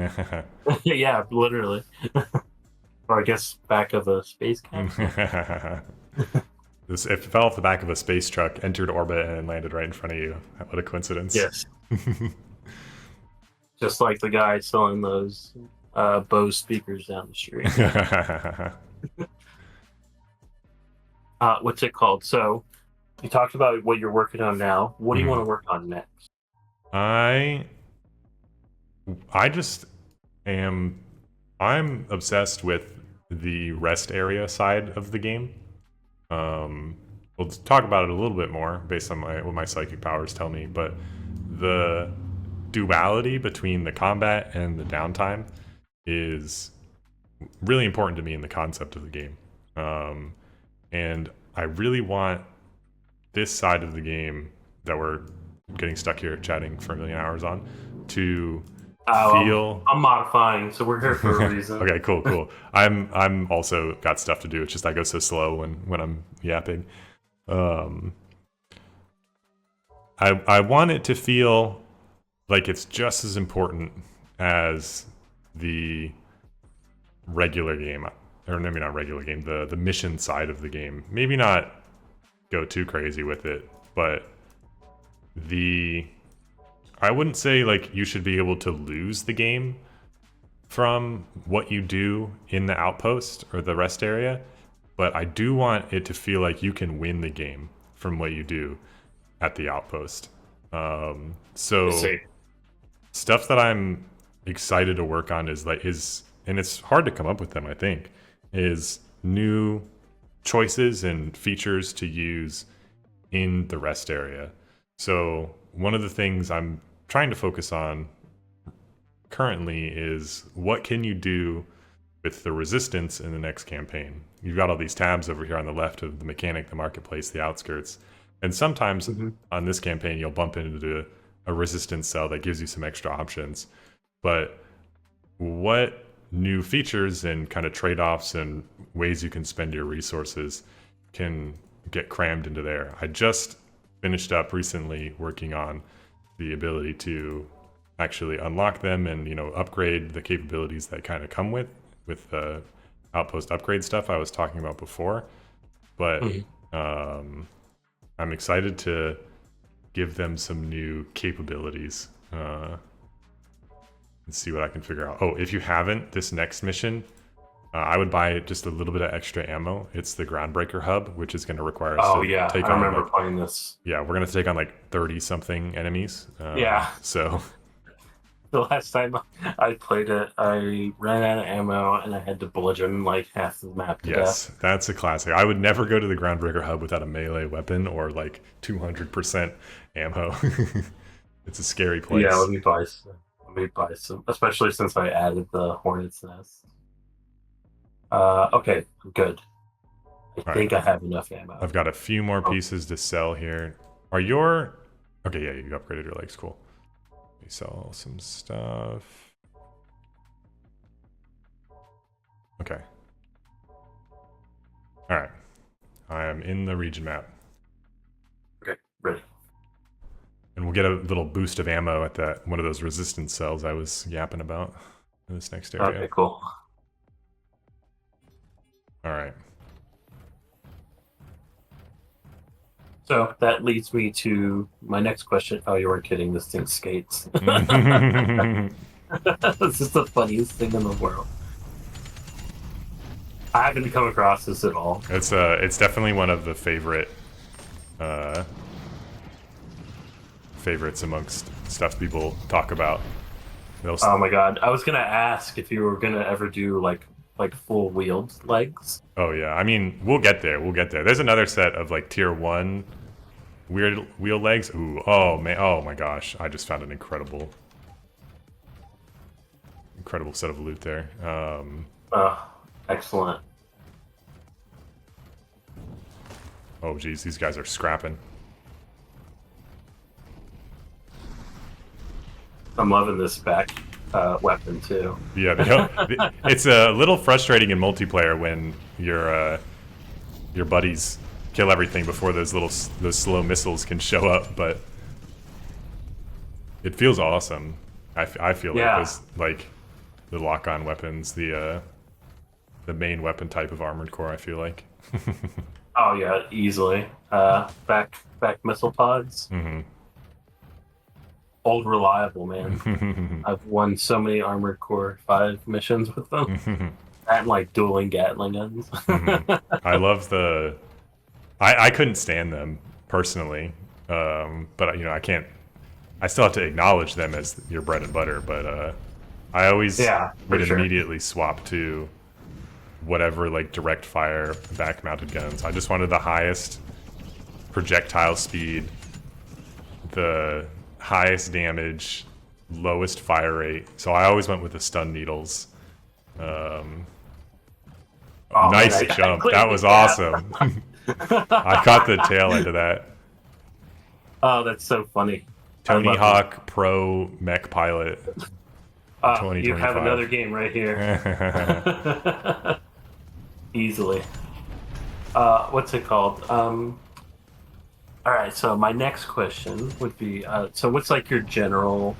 Yeah, literally. Or I guess back of a space capsule. It fell off the back of a space truck, entered orbit, and landed right in front of you. What a coincidence. Yes. Just like the guy selling those Bose speakers down the street. What's it called? So you talked about what you're working on now. What do you want to work on next? I just am I'm obsessed with the rest area side of the game. We'll talk about it a little bit more based on what my psychic powers tell me, but the duality between the combat and the downtime is really important to me in the concept of the game. And I really want this side of the game that we're getting stuck here chatting for a million hours on to feel. I'm modifying, so we're here for a reason. Okay, cool. I'm also got stuff to do. It's just I go so slow when I'm yapping. I want it to feel like it's just as important as the regular game, or maybe not regular game, the mission side of the game. Maybe not go too crazy with it, but I wouldn't say like you should be able to lose the game from what you do in the outpost or the rest area, but I do want it to feel like you can win the game from what you do at the outpost. So stuff that I'm excited to work on is and it's hard to come up with them, I think, is new choices and features to use in the rest area. So one of the things I'm trying to focus on currently is what can you do with the resistance in the next campaign. You've got all these tabs over here on the left of the mechanic, the marketplace, the outskirts, and sometimes on this campaign you'll bump into a resistance cell that gives you some extra options. But what new features and kind of trade-offs and ways you can spend your resources can get crammed into there? I just finished up recently working on the ability to actually unlock them and upgrade the capabilities that kind of come with the outpost upgrade stuff I was talking about before. But I'm excited to give them some new capabilities and see what I can figure out. Oh, if you haven't, this next mission, I would buy just a little bit of extra ammo. It's the Groundbreaker hub, which is going to require us to take on. I remember playing this. Yeah, we're going to take on like 30 something enemies. So the last time I played it, I ran out of ammo and I had to bludgeon like half the map to death. That's a classic. I would never go to the Groundbreaker hub without a melee weapon or like 200% ammo. It's a scary place. Yeah, let me buy some, especially since I added the Hornet's Nest. Okay, good. I think I have enough ammo. I've got a few more pieces to sell here. Okay, yeah, you upgraded your legs, cool. We sell some stuff. Okay. Alright. I am in the region map. we'll get a little boost of ammo at that one of those resistance cells I was yapping about in this next area. Okay, cool. All right. So that leads me to my next question. Oh, you weren't kidding. This thing skates. This is the funniest thing in the world. I haven't come across this at all. It's definitely one of the favorites amongst stuff people talk about. Oh my god! I was gonna ask if you were gonna ever do like full wheeled legs. Oh yeah, I mean we'll get there. We'll get there. There's another set of like tier 1 weird wheel legs. Ooh, oh man, oh my gosh! I just found an incredible set of loot there. Excellent. Oh geez, these guys are scrapping. I'm loving this back weapon too. Yeah, it's a little frustrating in multiplayer when your buddies kill everything before those slow missiles can show up, but it feels awesome. I feel like those, like the lock-on weapons, the main weapon type of armored core. I feel like. Oh yeah, easily. Back missile pods. Mm-hmm. Old reliable, man. I've won so many Armored Core 5 missions with them. And like dueling Gatling guns. I love the. I couldn't stand them personally, but you know I can't. I still have to acknowledge them as your bread and butter, but I always would immediately swap to whatever like direct fire back mounted guns. I just wanted the highest projectile speed, the highest damage, lowest fire rate. So I always went with the stun needles. Nice jump. That was awesome. I caught the tail end of that. Oh, that's so funny. Tony Hawk Pro Mech Pilot. You have another game right here. Easily. What's it called? All right, so my next question would be, so what's like your general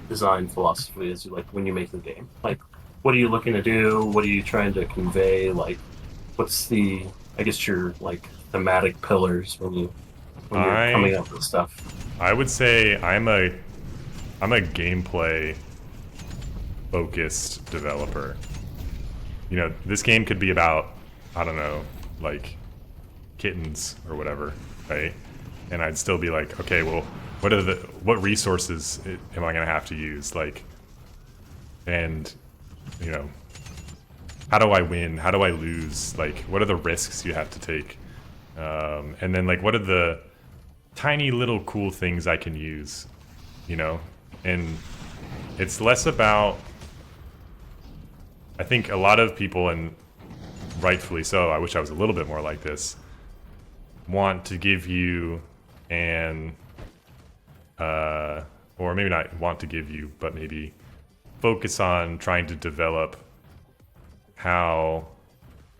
design philosophy as you like when you make the game? Like, what are you looking to do? What are you trying to convey? Like, what's the, I guess your like thematic pillars when you're coming up with stuff? I would say I'm a gameplay focused developer. You know, this game could be about, I don't know, like kittens or whatever, right? And I'd still be like, okay, well, what resources am I gonna have to use? Like, and you know, how do I win? How do I lose? Like, what are the risks you have to take? And then like, what are the tiny little cool things I can use? You know, and it's less about. I think a lot of people, and rightfully so, I wish I was a little bit more like this, want to give you an, or maybe not want to give you, but maybe focus on trying to develop how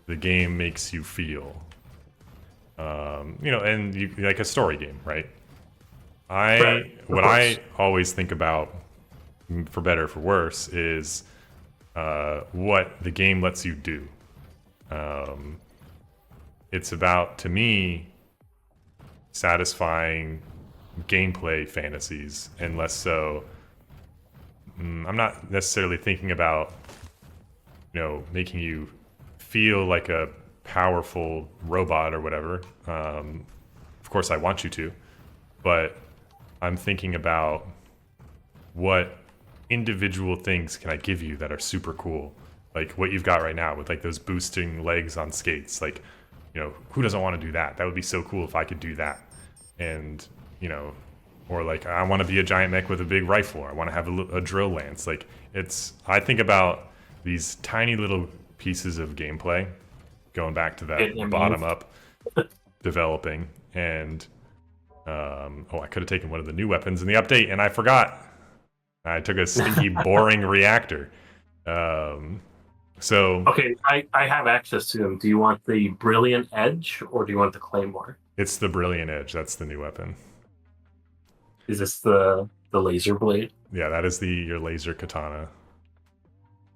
the game makes you feel. You know, and you, like a story game, right? What I always think about, for better or for worse, is what the game lets you do. It's about, to me, satisfying gameplay fantasies, and less so. I'm not necessarily thinking about, you know, making you feel like a powerful robot or whatever. Of course, I want you to, but I'm thinking about what individual things can I give you that are super cool, like what you've got right now with like those boosting legs on skates. Like, you know, who doesn't want to do that? That would be so cool if I could do that. And you know, or like I want to be a giant mech with a big rifle. Or I want to have a drill lance. Like, it's, I think about these tiny little pieces of gameplay, going back to that bottom up developing. And I could have taken one of the new weapons in the update, and I forgot. I took a stinky, boring reactor. So okay, I have access to them. Do you want the Brilliant Edge or do you want the Claymore? It's the Brilliant Edge. That's the new weapon. Is this the laser blade? Yeah, that is your laser katana.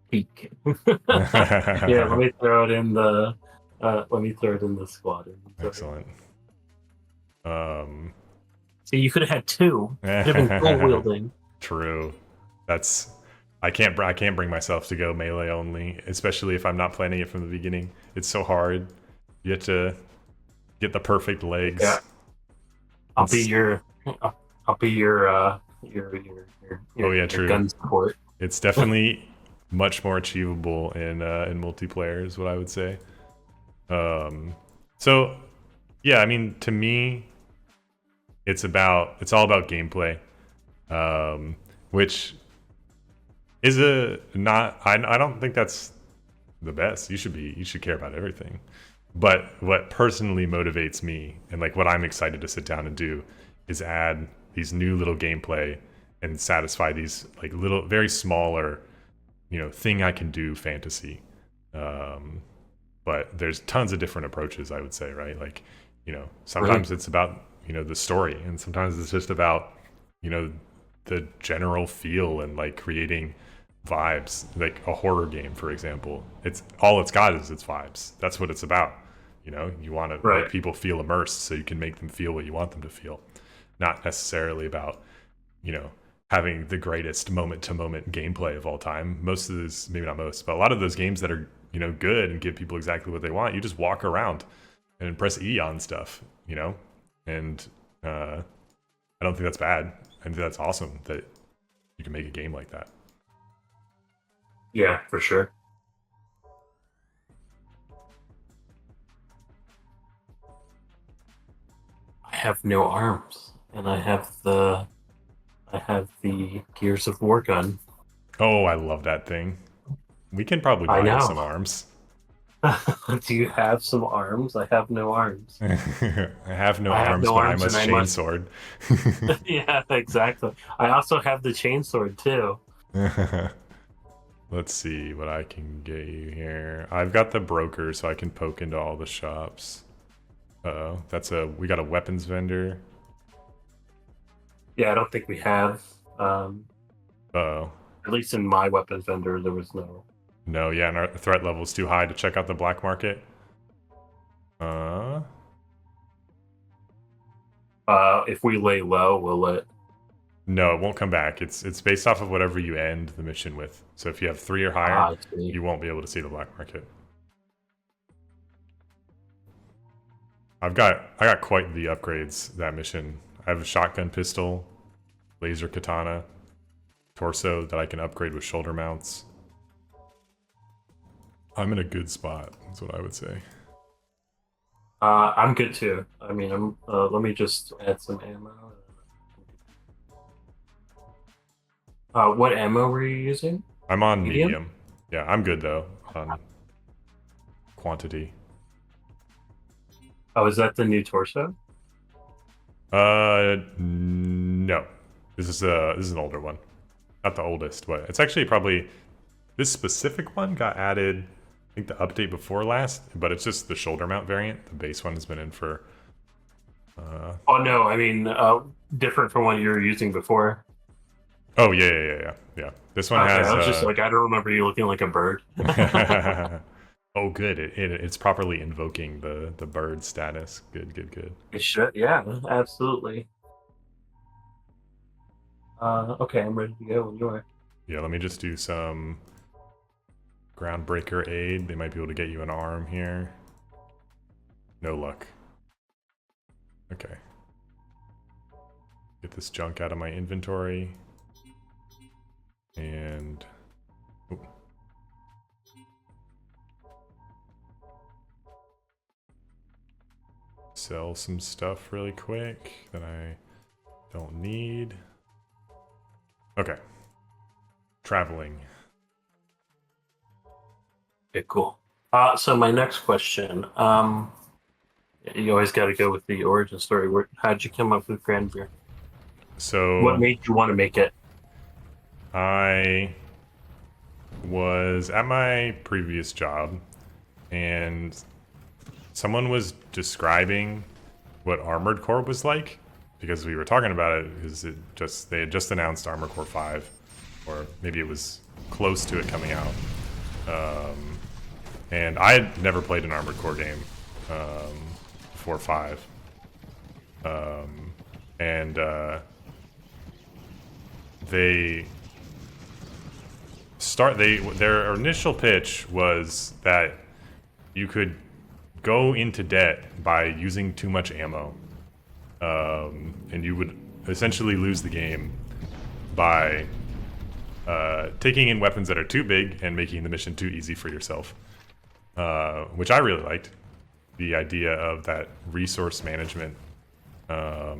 Peak. Yeah, let me throw it in the squad. Excellent. Um, See, you could have had two. Could have been dual wielding. True. That's I can't bring myself to go melee only, especially if I'm not planning it from the beginning. It's so hard. You have to get the perfect legs. Yeah, I'll It's- be your I'll be oh yeah, your true. gun support. It's definitely much more achievable in multiplayer, is what I would say. So yeah, I mean, to me, it's all about gameplay, which is a not. I don't think that's the best. You should care about everything. But what personally motivates me and like what I'm excited to sit down and do is add these new little gameplay and satisfy these like little very smaller, thing I can do fantasy. But there's tons of different approaches, I would say, right? Like, sometimes it's about, the story, and sometimes it's just about, the general feel and like creating vibes, like a horror game, for example. It's got is its vibes. That's what it's about. You want to Right. make people feel immersed so you can make them feel what you want them to feel, not necessarily about, having the greatest moment to moment gameplay of all time. Most of those, maybe not most, but a lot of those games that are, good and give people exactly what they want, you just walk around and press E on stuff, and I don't think that's bad. I think that's awesome that you can make a game like that. Yeah, for sure. I have no arms, and I have the Gears of War gun. Oh, I love that thing. We can probably I buy you know. some arms. Do you have some arms? I have no arms. I have no I have arms, no but I arms, and must I must. chainsword. Yeah, exactly. I also have the chainsword too. Let's see what I can get you here. I've got the broker, so I can poke into all the shops. Uh-oh, we got a weapons vendor. Yeah, I don't think we have. Uh-oh. At least in my weapons vendor, there was no. No, yeah, and our threat level is too high to check out the black market. If we lay low, will it? No, it won't come back. It's based off of whatever you end the mission with. So if you have 3 or higher, I see. you won't be able to see the black market. I got quite the upgrades that mission. I have a shotgun pistol, laser katana, torso that I can upgrade with shoulder mounts. I'm in a good spot, that's what I would say. I'm good too. I mean, I'm. Let me just add some ammo. What ammo were you using? I'm on Medium? medium. Yeah, I'm good though on quantity. Oh, is that the new torso? No. This is an older one. Not the oldest, but it's actually probably this specific one got added, I think the update before last, but it's just the shoulder mount variant. The base one has been in for Oh no, I mean, different from what you were using before. oh yeah. This one Okay, has I was just like, I don't remember you looking like a bird. oh good. It's properly invoking the bird status. Good. It should, yeah, absolutely. Okay, I'm ready to go when you are. Yeah, let me just do some groundbreaker aid. They might be able to get you an arm here. No luck. Okay. Get this junk out of my inventory. And ooh. Sell some stuff really quick that I don't need. Okay. Traveling. Okay, cool. So my next question. You always got to go with the origin story. How'd you come up with Granvir? So What made you want to make it? I was at my previous job and someone was describing what Armored Core was like, because we were talking about it, because they had just announced Armored Core 5, or maybe it was close to it coming out. And I had never played an Armored Core game before 5. And their initial pitch was that you could go into debt by using too much ammo, and you would essentially lose the game by taking in weapons that are too big and making the mission too easy for yourself, which I really liked. The idea of that resource management. I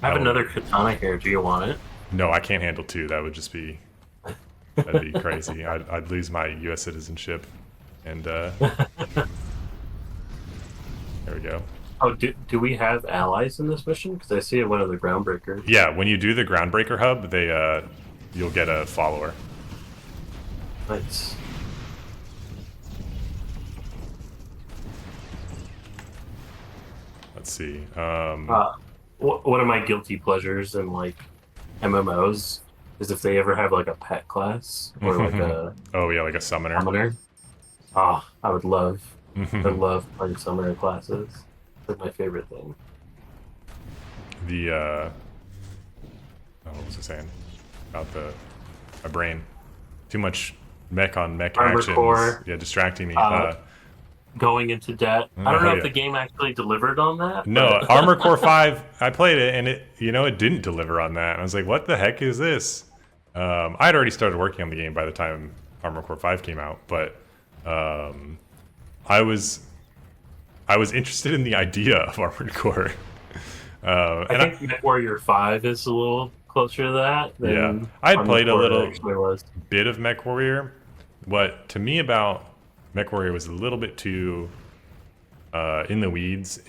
have another katana here. Do you want it? No, I can't handle 2. That would just be that'd be crazy. I'd lose my U.S. citizenship, and there we go. Oh, do we have allies in this mission? Because I see one of the groundbreakers. Yeah, when you do the groundbreaker hub, you'll get a follower. Nice. Let's see. One of my guilty pleasures in like MMOs is if they ever have like a pet class or like a oh yeah, like a summoner. Ah, I would love. I love playing summoner classes. That's my favorite thing. The what was I saying about my brain? Too much mech on mech Armored actions. Core. Yeah, distracting me. Going into debt. I don't know yeah. if the game actually delivered on that. No, but- Armored Core 5, I played it, and it didn't deliver on that. And I was like, what the heck is this? I had already started working on the game by the time Armored Core 5 came out, but I was interested in the idea of Armored Core. I think MechWarrior 5 is a little closer to that. Than Yeah, I'd played a Armored Core little actually was. bit of MechWarrior. What to me about MechWarrior was a little bit too in the weeds.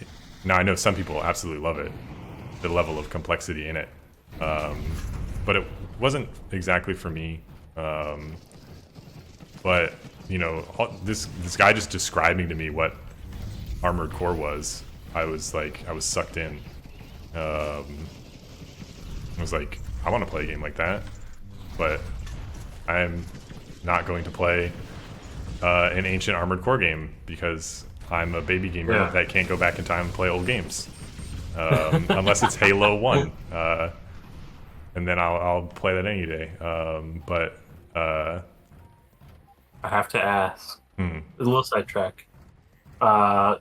Now I know some people absolutely love it, the level of complexity in it, but it wasn't exactly for me. But this guy just describing to me what Armored Core was, I was sucked in. I was like, I want to play a game like that, but I'm not going to play an ancient Armored Core game because I'm a baby gamer that can't go back in time and play old games, unless it's Halo 1, and then I'll play that any day. But I have to ask. hmm. A little sidetrack. Remastered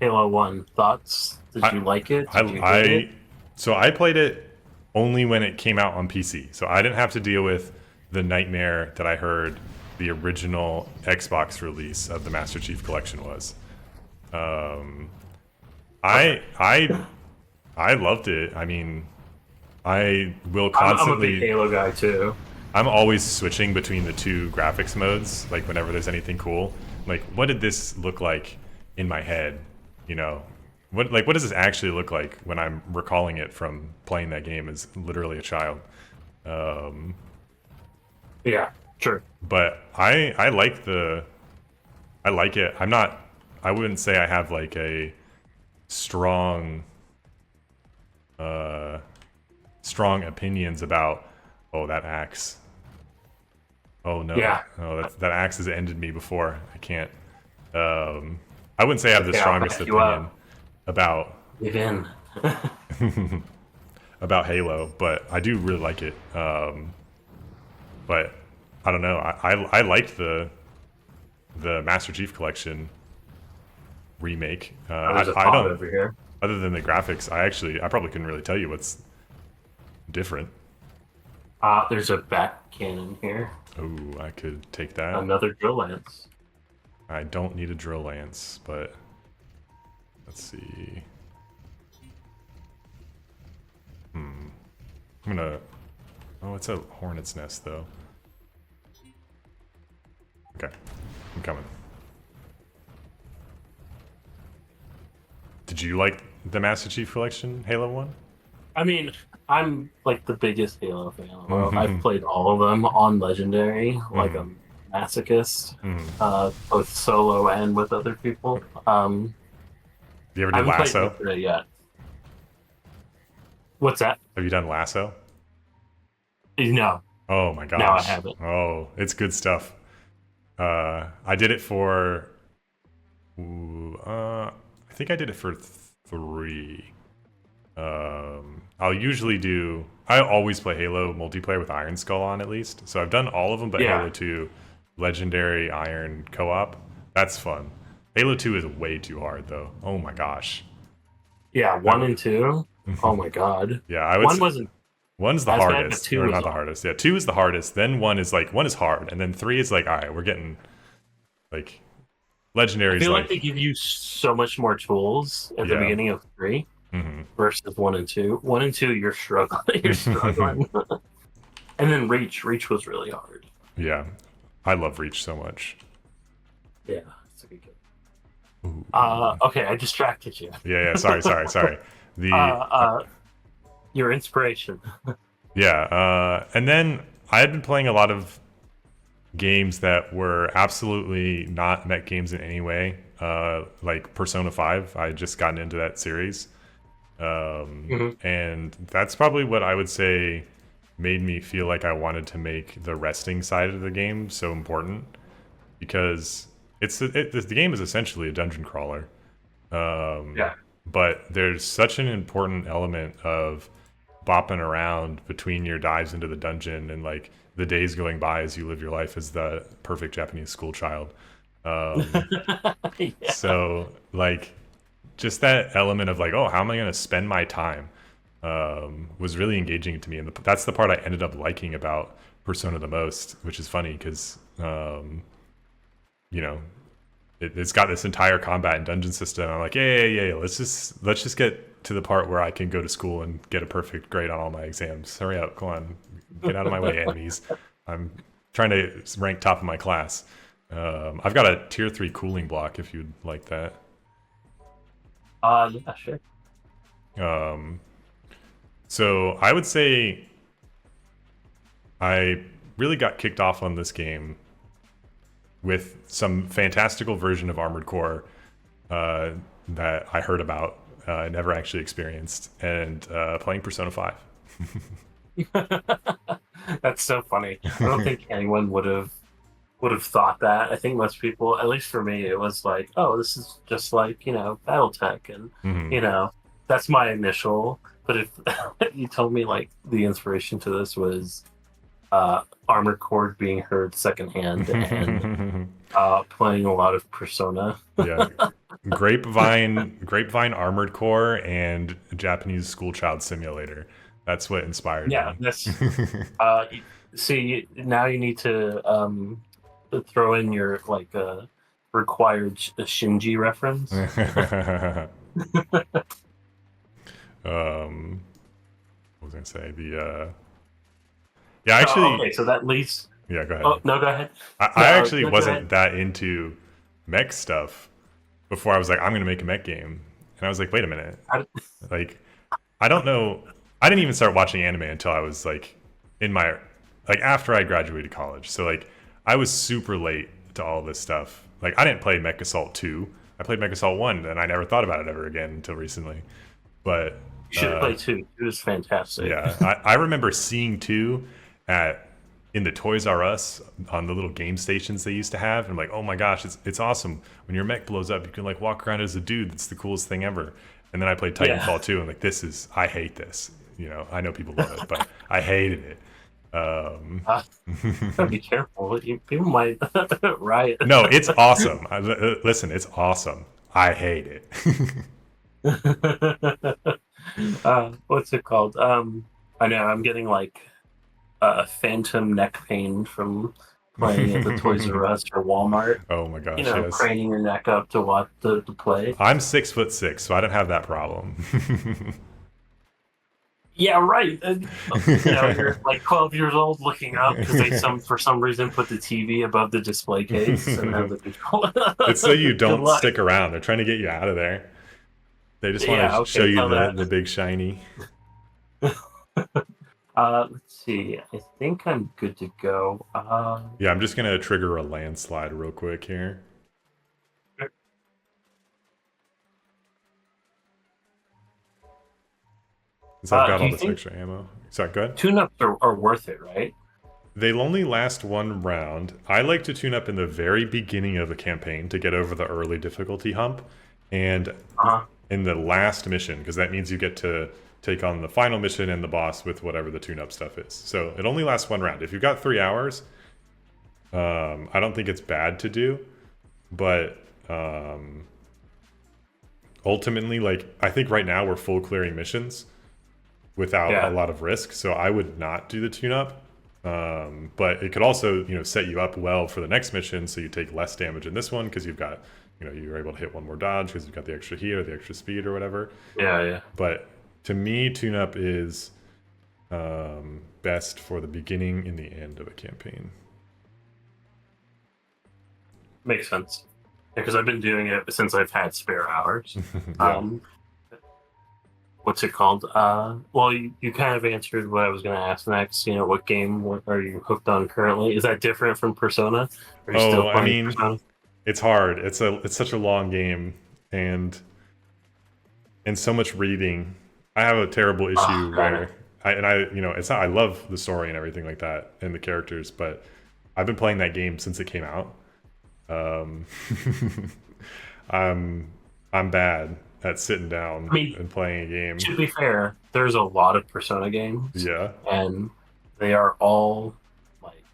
Halo 1 thoughts? Did you like it? Did you hate it? So I played it only when it came out on PC, so I didn't have to deal with the nightmare that I heard the original Xbox release of the Master Chief Collection was. I loved it. I mean, I will constantly. I'm a big Halo guy too. I'm always switching between the 2 graphics modes. Like whenever there's anything cool, like what did this look like in my head? What does this actually look like when I'm recalling it from playing that game as literally a child? Yeah, sure. But I like it. I wouldn't say I have like a strong opinions about that axe. Oh no. Yeah. Oh, that axe has ended me before. I can't. I wouldn't say I have the Okay, I'll strongest back you opinion up. about Give in. about Halo, but I do really like it. But I don't know. I liked the Master Chief Collection remake. There's a I pod don't. over here. Other than the graphics, I probably couldn't really tell you what's different. There's a back cannon here. Oh, I could take that. Another drill lance. I don't need a drill lance, but let's see. I'm gonna. Oh, it's a hornet's nest though. Okay, I'm coming. Did you like the Master Chief Collection, Halo 1? I mean, I'm like the biggest Halo fan. I've played all of them on Legendary, like a masochist, both solo and with other people. The You ever I do haven't played Lasso? Yesterday yet. What's that? Have you done Lasso? No, Oh my no, I gosh. haven't. Oh, it's good stuff. I did it for. I think I did it for three. I'll usually do. I always play Halo multiplayer with Iron Skull on at least. So I've done all of them, but Yeah, Halo 2, Legendary Iron Co-op. That's fun. Halo 2 is way too hard though. Oh my gosh. yeah, That one and two. Oh my god, yeah, I would one say wasn't one's the as bad, but hardest, two or was not the hard. hardest. Yeah, two is the hardest. Then one is hard, and then three is like, all right, we're getting like I legendary's feel like like, they give you so much more tools at the yeah. beginning of three Hmm. versus one and two. One and two, you're struggling. You're struggling. And then Reach was really hard. Yeah, I love Reach so much. Yeah, it's a good game. Ooh. Okay, I distracted you. Yeah, yeah. Sorry. Uh, The uh, your inspiration. yeah, and then I had been playing a lot of games that were absolutely not mech games in any way. Like Persona 5, I had just gotten into that series. Mhm. And that's probably what I would say made me feel like I wanted to make the resting side of the game so important because the game is essentially a dungeon crawler. Yeah, But there's such an important element of bopping around between your dives into the dungeon and like the days going by as you live your life as the perfect Japanese school child. yeah, So like just that element of like, oh, how am I going to spend my time was really engaging to me. And that's the part I ended up liking about Persona the most, which is funny because, you know, it's got this entire combat and dungeon system. I'm like, yeah. Let's just get to the part where I can go to school and get a perfect grade on all my exams. Hurry up, come on, get out of my way, enemies. I'm trying to rank top of my class. I've got a tier 3 cooling block if you'd like that. yeah, sure. Um, so I would say I really got kicked off on this game with some fantastical version of Armored Core uh, that I heard about, never actually experienced, and playing Persona 5. That's so funny. I don't think anyone would have thought that. I think most people, at least for me, it was like, oh, this is just like, BattleTech, and Hmm. you know, that's my initial. But if you told me like the inspiration to this was Armored Core being heard secondhand and playing a lot of Persona. Yeah, Grapevine Armored Core, and Japanese School Child Simulator. That's what inspired Yeah, me. that's y- see, now you need to throw in your like required Shinji reference. What was I gonna say? Yeah, Oh, actually, okay, so that leads. yeah. Go ahead. Oh no, go ahead. I No, actually no, go wasn't ahead. that into mech stuff before I was like, I'm gonna make a mech game, and I was like, wait a minute, I, like, I don't know. I didn't even start watching anime until I was like in my like after I graduated college. So like I was super late to all this stuff. Like I didn't play Mech Assault 2. I played Mech Assault 1 and I never thought about it ever again until recently. But you should play two. It was fantastic. yeah, I remember seeing 2 at in the Toys R Us on the little game stations they used to have. And I'm like, oh my gosh, it's awesome. When your mech blows up, you can like walk around as a dude. That's the coolest thing ever. And then I played Yeah. Titanfall 2 and like I hate this. I know people love it, but I hated it. Uh, Gotta be careful. People might riot. No, it's awesome. Listen, it's awesome. I hate it. What's it called? I know I'm getting like phantom neck pain from playing at the Toys R Us or Walmart. Oh my gosh, yes. Craning your neck up to watch the play. I'm 6'6", so I don't have that problem. Yeah, right. You're like 12 years old looking up because they for some reason put the TV above the display case and have the controller. It's so you Good don't luck. stick around. They're trying to get you out of there. They just want Yeah, to show okay, you tell that. the big shiny. Let's see. I think I'm good to go. Yeah, I'm just gonna trigger a landslide real quick here. Since I've got Do all you this think extra ammo. Is that good? tune-ups are worth it, right? They'll only last one round. I like to tune up in the very beginning of a campaign to get over the early difficulty hump, and Uh-huh. in the last mission, because that means you get to take on the final mission and the boss with whatever the tune-up stuff is. So it only lasts one round. If you've got 3 hours, I don't think it's bad to do, but ultimately, like, I think right now we're full clearing missions without a Yeah. lot of risk, so I would not do the tune-up. But it could also, set you up well for the next mission, so you take less damage in this one because you've got, you're able to hit one more dodge because you've got the extra heat or the extra speed or whatever. Yeah, yeah. But to me, tune-up is best for the beginning and the end of a campaign. Makes sense. Because I've been doing it since I've had spare hours. Yeah. What's it called? Well, you kind of answered what I was going to ask next. What game are you hooked on currently? Is that different from Persona? Are you still Oh, I playing mean, Persona? it's hard. It's such a long game, and so much reading. I have a terrible issue where it's not. I love the story and everything like that, and the characters, but I've been playing that game since it came out. I'm bad at sitting down and playing a game. To be fair, there's a lot of Persona games. Yeah. And they are all like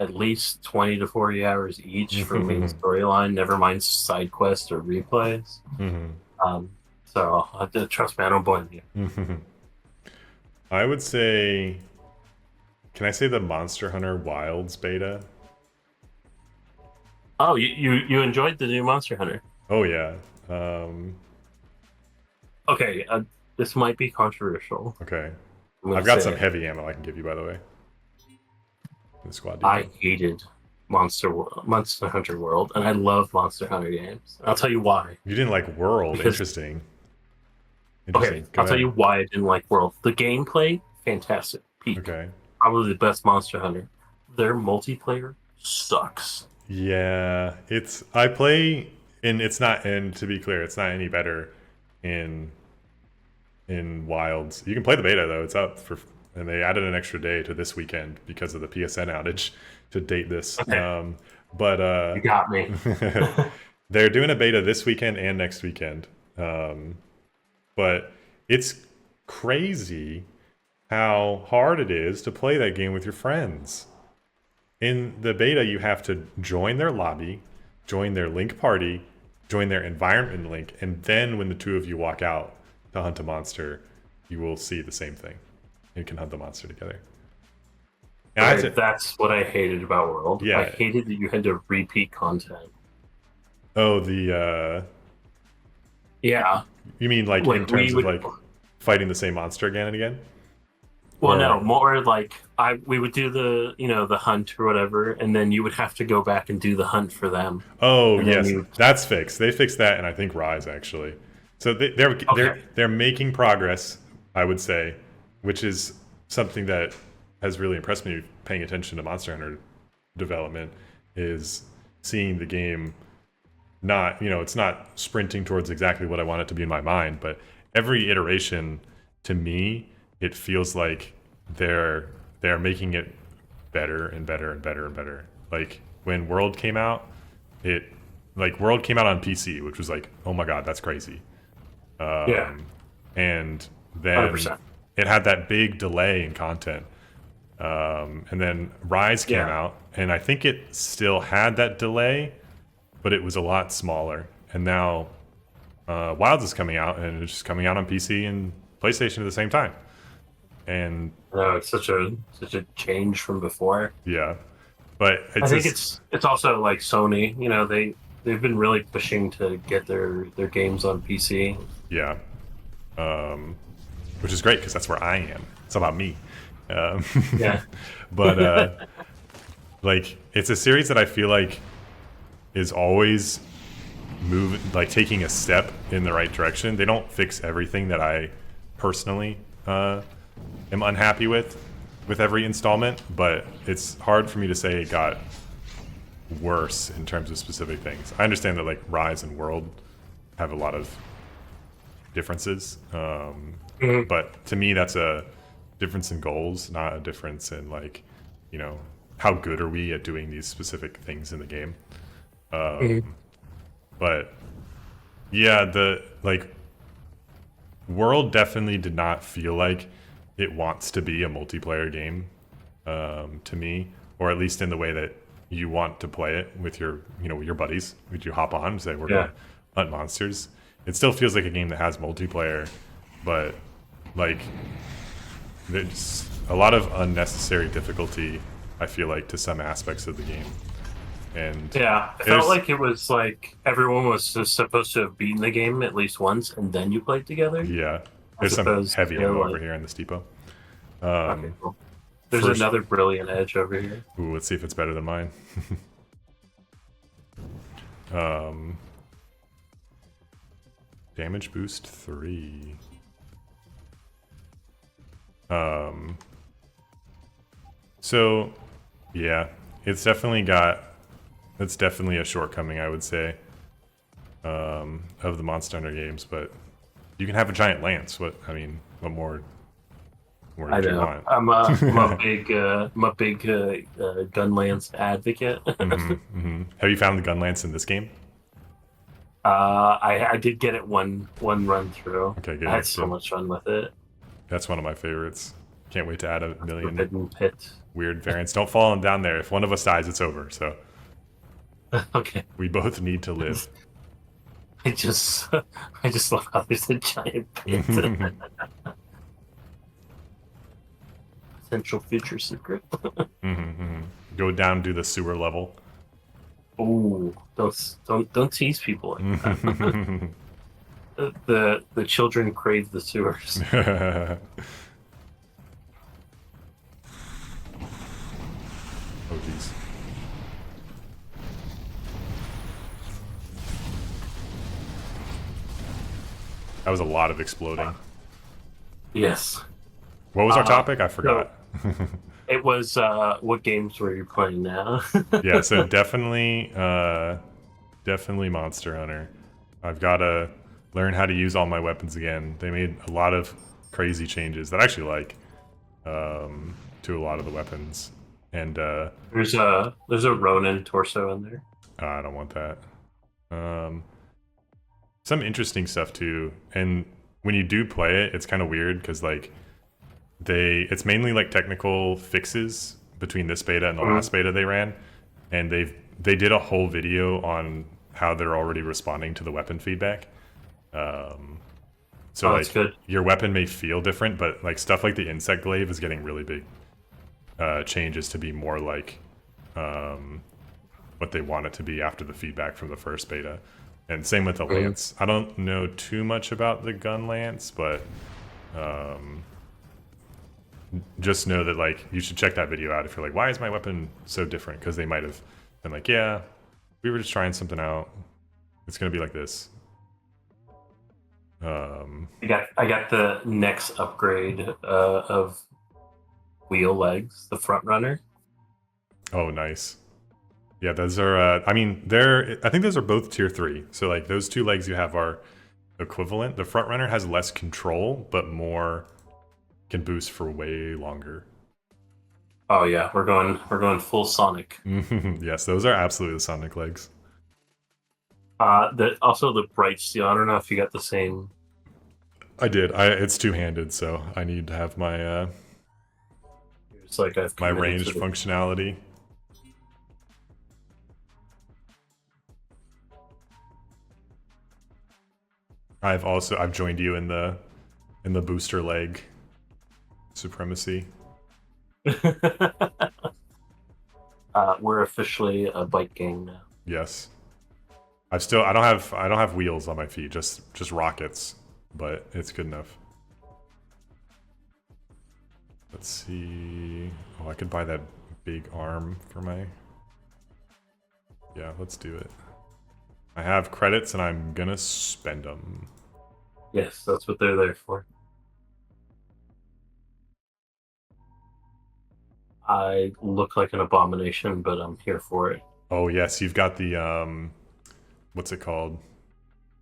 at least 20 to 40 hours each for main storyline, never mind side quests or replays. So trust me, I don't blame you. I would say, can I say the Monster Hunter Wilds beta? Oh, you enjoyed the new Monster Hunter? Oh yeah. Okay, this might be controversial. Okay. I've got some heavy ammo I can give you, by the way. In the squad depot. I hated Monster Hunter World, and I love Monster Hunter games. I'll tell you why. You didn't like World? Interesting. Okay, I'll tell you why I didn't like World. The gameplay, fantastic. Peak. Okay. Probably the best Monster Hunter. Their multiplayer sucks. Yeah, I play, and it's not, and to be clear, it's not any better in Wilds. You can play the beta though. It's up and they added an extra day to this weekend because of the PSN outage to date this. Okay. But You got me. they're doing a beta this weekend and next weekend. But it's crazy how hard it is to play that game with your friends. In the beta, you have to join their lobby, join their link party, join their environment link, and then when the two of you walk out to hunt a monster, you will see the same thing. You can hunt the monster together. Right, that's what I hated about World. Yeah. I hated that you had to repeat content. Oh, the yeah. You mean like in terms of like fighting the same monster again and again? Well, no, more like we would do the hunt or whatever, and then you would have to go back and do the hunt for them. Oh yes, that's fixed. They fixed that, and I think Rise actually. So they're making progress, I would say, which is something that has really impressed me. Paying attention to Monster Hunter development is seeing the game not, it's not sprinting towards exactly what I want it to be in my mind, but every iteration to me, it feels like they're making it better and better and better and better. Like when World came out, World came out on PC, which was like, oh my god, that's crazy. Yeah. And then 100%. It had that big delay in content. And then Rise came out, and I think it still had that delay, but it was a lot smaller. And now Wilds is coming out, and it's just coming out on PC and PlayStation at the same time. And no, it's such a change from before. Yeah, but I think it's also like Sony. They've been really pushing to get their games on PC. Yeah, which is great because that's where I am. It's about me. Yeah, but it's a series that I feel like is always taking a step in the right direction. They don't fix everything that I personally am unhappy with every installment, but it's hard for me to say it got worse in terms of specific things. I understand that Rise and World have a lot of differences, Mhm. But to me, that's a difference in goals, not a difference in like, you know, how good are we at doing these specific things in the game. Mhm. But yeah, the like World definitely did not feel like it wants to be a multiplayer game to me, or at least in the way that you want to play it with your, with your buddies. Would you hop on and say we're Yeah. gonna hunt monsters? It still feels like a game that has multiplayer, but like there's a lot of unnecessary difficulty. I feel like to some aspects of the game, and Yeah, I felt there's like it was like everyone was just supposed to have beaten the game at least once, and then you played together, yeah, as there's some opposed heavy to ammo over like. here in this depot. Okay, cool. There's First, another brilliant edge over here. ooh, let's see if it's better than mine. um, Damage boost 3. So yeah, it's definitely a shortcoming, I would say, of the Monster Hunter games. But you can have a giant lance. What more I did you know. want? I'm a big gun lance advocate. Have you found the gun lance in this game? I did get it one run through. Okay, I had good, so good. much fun with it. That's one of my favorites. Can't wait to add a million Forbidden Pit. weird variants. Don't fall down there. If one of us dies, it's over. So Okay. we both need to live. I just I just love how there's a giant pit. Potential future secret. Go down to the sewer level. Oh, don't tease people like that. The children crave the sewers. Oh jeez. That was a lot of exploding. Yes. What was our Uh, topic? I so forgot. it was what games were you playing now? Yeah, so definitely Monster Hunter. I've got to learn how to use all my weapons again. They made a lot of crazy changes that I actually like to a lot of the weapons. And There's a Ronin torso in there. I don't want that. Um, some interesting stuff too. And when you do play it, it's kind of weird because like it's mainly like technical fixes between this beta and the last beta they ran, and they did a whole video on how they're already responding to the weapon feedback. So Oh, that's like good. your weapon may feel different, but like stuff like the insect glaive is getting really big changes to be more like what they want it to be after the feedback from the first beta. And same with the lance. I don't know too much about the gun lance, but just know that like you should check that video out if you're like, why is my weapon so different? Because they might have been like, yeah, we were just trying something out. It's gonna be like this. I got the next upgrade of wheel legs, the front runner. Oh, nice. Yeah, those are. I think those are both tier 3. So like those two legs you have are equivalent. The front runner has less control, but more can boost for way longer. Oh yeah, we're going full Sonic. Yes, those are absolutely the Sonic legs. Also the bright steel. I don't know if you got the same. I did. It's two-handed, so I need to have my It's like I've my committed ranged to the. functionality. I've joined you in the booster leg supremacy. We're officially a bike gang now. Yes. I don't have wheels on my feet, just rockets, but it's good enough. Let's see. Oh, I could buy that big arm for my. Yeah, let's do it. I have credits and I'm gonna spend them. Yes, that's what they're there for. I look like an abomination, but I'm here for it. Oh yes, you've got the what's it called?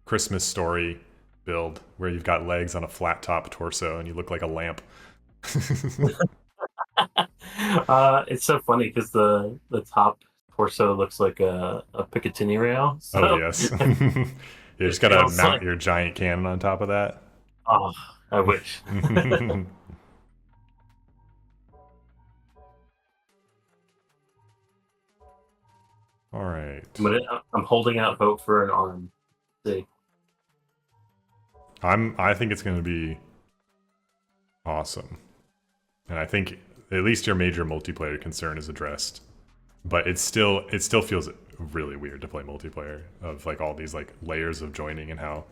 Christmas Story build where you've got legs on a flat top torso and you look like a lamp. It's so funny because the top torso looks like a Picatinny rail. Oh So yes. You it just gotta feels mount like, your giant cannon on top of that. oh, I wish. All right. I'm holding out hope for an arm. See. I think it's gonna be awesome. And I think at least your major multiplayer concern is addressed. But it still feels really weird to play multiplayer of like all these like layers of joining and how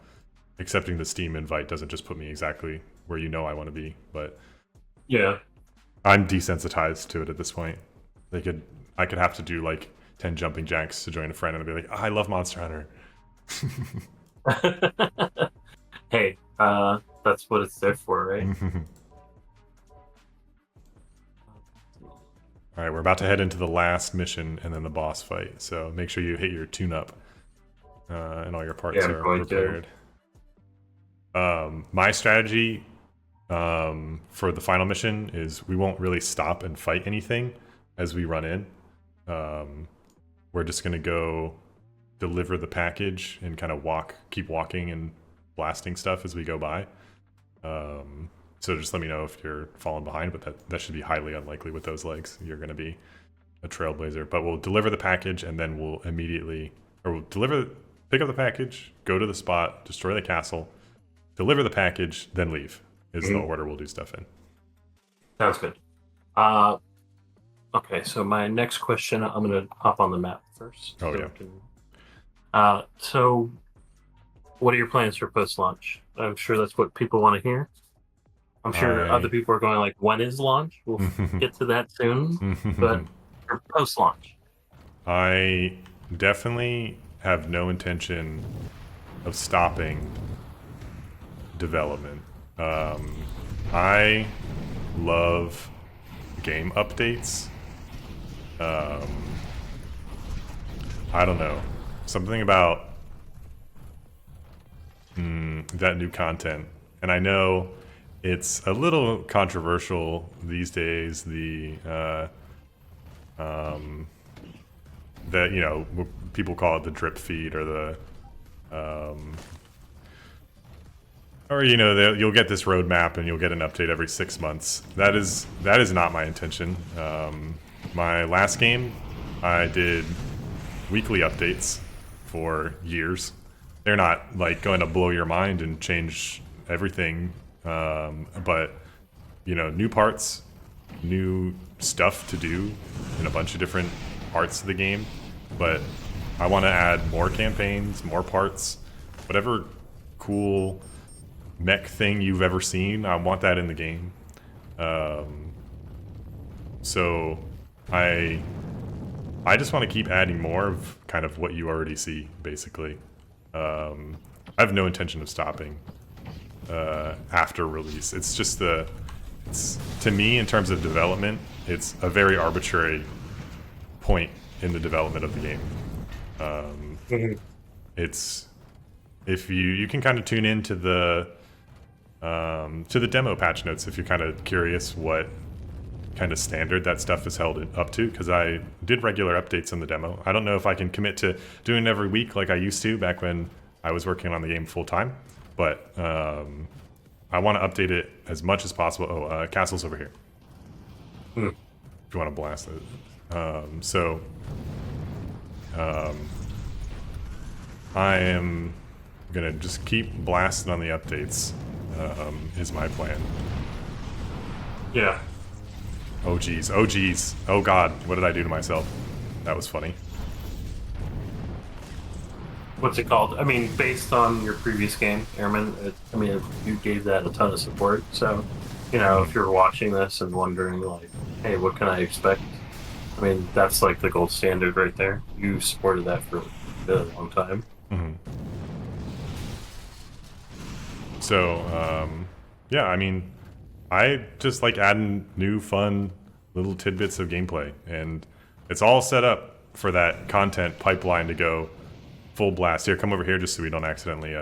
accepting the Steam invite doesn't just put me exactly where you know I want to be, but Yeah. I'm desensitized to it at this point. I could have to do like 10 jumping jacks to join a friend and I'd be like, oh, I love Monster Hunter. Hey, that's what it's there for, right? All right, we're about to head into the last mission and then the boss fight. So make sure you hit your tune-up and all your parts Yeah, I'm are going to. prepared. My strategy for the final mission is we won't really stop and fight anything as we run in. We're just gonna go deliver the package and kind of keep walking and blasting stuff as we go by. So just let me know if you're falling behind, but that should be highly unlikely with those legs. You're gonna be a trailblazer, but we'll deliver the pick up the package, go to the spot, destroy the castle, deliver the package, then leave is the order we'll do stuff in. Sounds good. Okay, so my next question, I'm gonna hop on the map first. Oh, so yeah. we so what are your plans for post-launch? I'm sure that's what people want to hear. I'm sure other people are going like, when is launch? We'll get to that soon. But for post-launch. I definitely have no intention of stopping development. I love game updates. I don't know. Something about that new content. And I know it's a little controversial these days, that, you know, people call it the drip feed or the or you know, you'll get this roadmap and you'll get an update every 6 months. That is not my intention. My last game, I did weekly updates for years. They're not like going to blow your mind and change everything, but you know, new parts, new stuff to do in a bunch of different parts of the game. But I want to add more campaigns, more parts, whatever cool mech thing you've ever seen. I want that in the game. So I just want to keep adding more of kind of what you already see, basically. I have no intention of stopping after release. It's just to me, in terms of development, it's a very arbitrary point in the development of the game. It's if you can kind of tune into the demo patch notes if you're kind of curious what kind of standard that stuff is held up to, because I did regular updates in the demo. I don't know if I can commit to doing it every week like I used to back when I was working on the game full time, but I want to update it as much as possible. Oh, castle's over here. If you want to blast it. I am gonna just keep blasting on the updates, is my plan. Yeah. Oh geez, oh geez, oh god, what did I do to myself? That was funny. What's it called? I mean, based on your previous game, Airman, you gave that a ton of support. So, you know, if you're watching this and wondering, like, hey, what can I expect? I mean, that's like the gold standard right there. You supported that for a really long time. So, yeah, I mean, I just like adding new fun little tidbits of gameplay, and it's all set up for that content pipeline to go full blast. Here, come over here just so we don't accidentally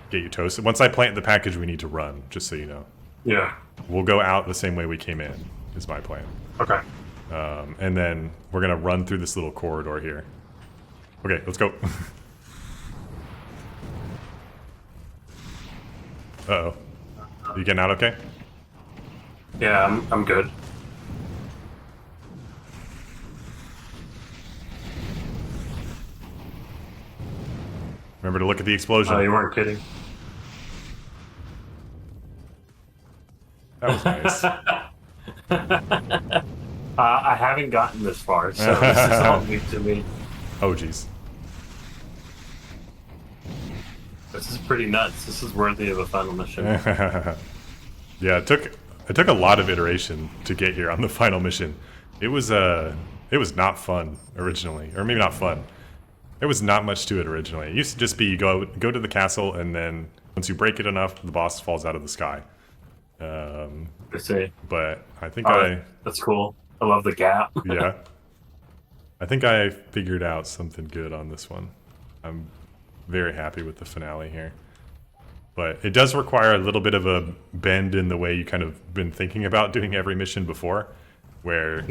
get you toasted. Once I plant the package, we need to run, just so you know. Yeah. We'll go out the same way we came in, is my plan. Okay. And then we're going to run through this little corridor here. Okay, let's go. Uh-oh. You getting out okay? Yeah, I'm good. Remember to look at the explosion. Oh, you weren't kidding. That was nice. I haven't gotten this far, so this is all new to me. Oh, jeez. This is pretty nuts. This is worthy of a final mission. Yeah, it took a lot of iteration to get here on the final mission. It was not fun originally, or maybe not fun. There was not much to it originally. It used to just be you go to the castle, and then once you break it enough, the boss falls out of the sky. I see. But I think That's cool. I love the gap. yeah. I think I figured out something good on this one. I'm very happy with the finale here. But it does require a little bit of a bend in the way you kind of been thinking about doing every mission before, where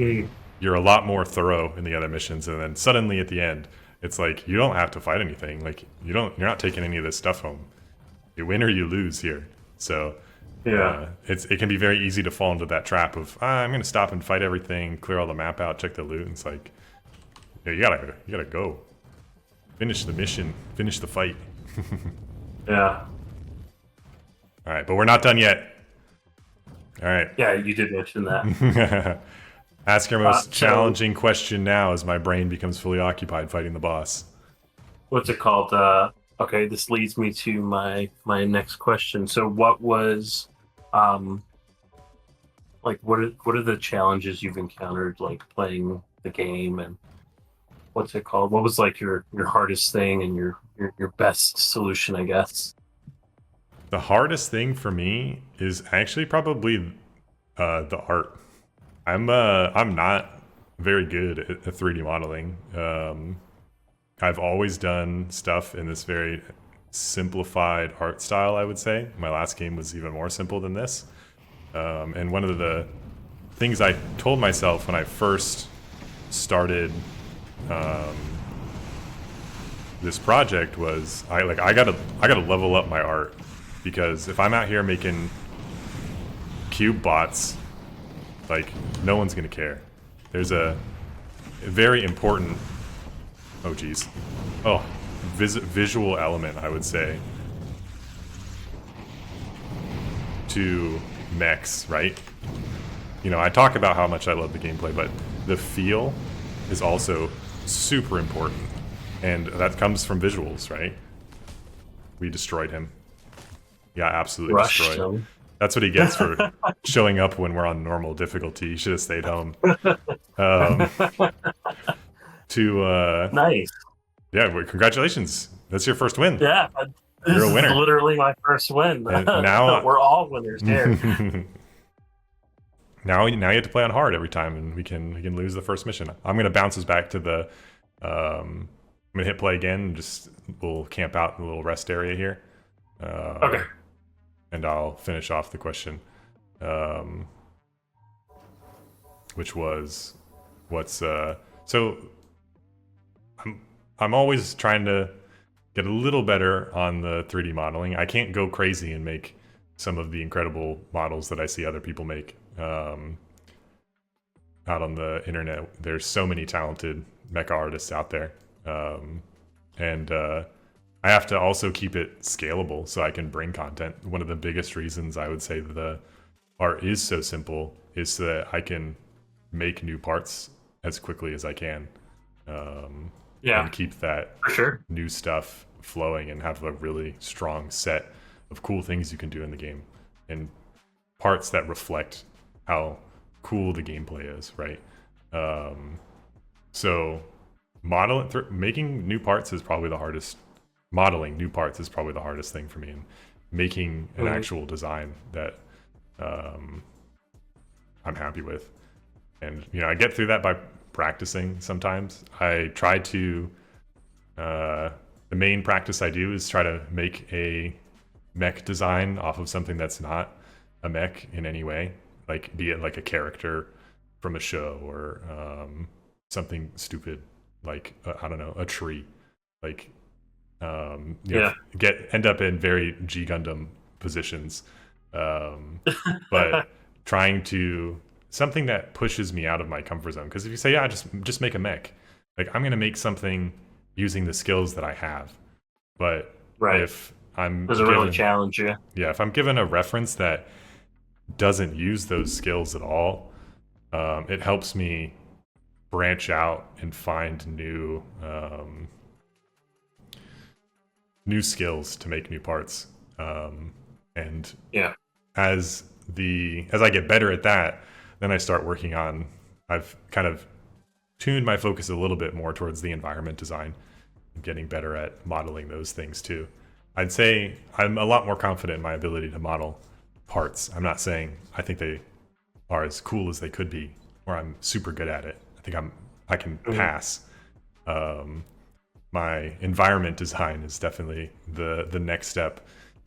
you're a lot more thorough in the other missions, and then suddenly at the end, it's like you don't have to fight anything. Like you're not taking any of this stuff home. You win or you lose here. So Yeah. it can be very easy to fall into that trap of I'm going to stop and fight everything, clear all the map out, check the loot. And it's like, yeah, you gotta go, finish the mission, finish the fight. Yeah. All right, but we're not done yet. All right. Yeah, you did mention that. Ask your most challenging question now as my brain becomes fully occupied fighting the boss. What's it called? Okay, this leads me to my next question. So, what was, like, what are the challenges you've encountered, like playing the game, and what's it called? What was like your hardest thing and your best solution, I guess? The hardest thing for me is actually probably the art. I'm not very good at 3D modeling. I've always done stuff in this very simplified art style, I would say. My last game was even more simple than this. And one of the things I told myself when I first started this project was I gotta level up my art, because if I'm out here making cube bots, like no one's gonna care. There's a very important visual element, I would say, to mechs, right? You know, I talk about how much I love the gameplay, but the feel is also super important, and that comes from visuals, right? We destroyed him. Yeah, absolutely Rushed destroyed. him. That's what he gets for showing up when we're on normal difficulty. He should have stayed home. Nice. Yeah, well, congratulations. That's your first win. Yeah, this You're a winner. is literally my first win. And now we're all winners here. Now you have to play on hard every time, and we can lose the first mission. I'm gonna bounce us back to the. I'm gonna hit play again, and we'll camp out in the little rest area here. Okay. And I'll finish off the question, which was, so. I'm always trying to get a little better on the 3D modeling. I can't go crazy and make some of the incredible models that I see other people make out on the internet. There's so many talented mecha artists out there. And I have to also keep it scalable so I can bring content. One of the biggest reasons I would say the art is so simple is so that I can make new parts as quickly as I can. And keep that for sure new stuff flowing and have a really strong set of cool things you can do in the game and parts that reflect how cool the gameplay is, right? So making new parts is probably the hardest. Modeling new parts is probably the hardest thing for me, and making an actual design that I'm happy with. And I get through that by practicing sometimes. I try to the main practice I do is try to make a mech design off of something that's not a mech in any way, like be it like a character from a show or something stupid like I don't know, a tree, like Yeah. end up in very G Gundam positions, but trying to something that pushes me out of my comfort zone. Because if you say, yeah, just make a mech, like I'm gonna make something using the skills that I have, but Right. if I'm Does it really given, challenge you? yeah, if I'm given a reference that doesn't use those skills at all, it helps me branch out and find new skills to make new parts. And Yeah. as I get better at that, then I start working on. I've kind of tuned my focus a little bit more towards the environment design, and getting better at modeling those things too. I'd say I'm a lot more confident in my ability to model parts. I'm not saying I think they are as cool as they could be, or I'm super good at it. I think I can pass. My environment design is definitely the next step.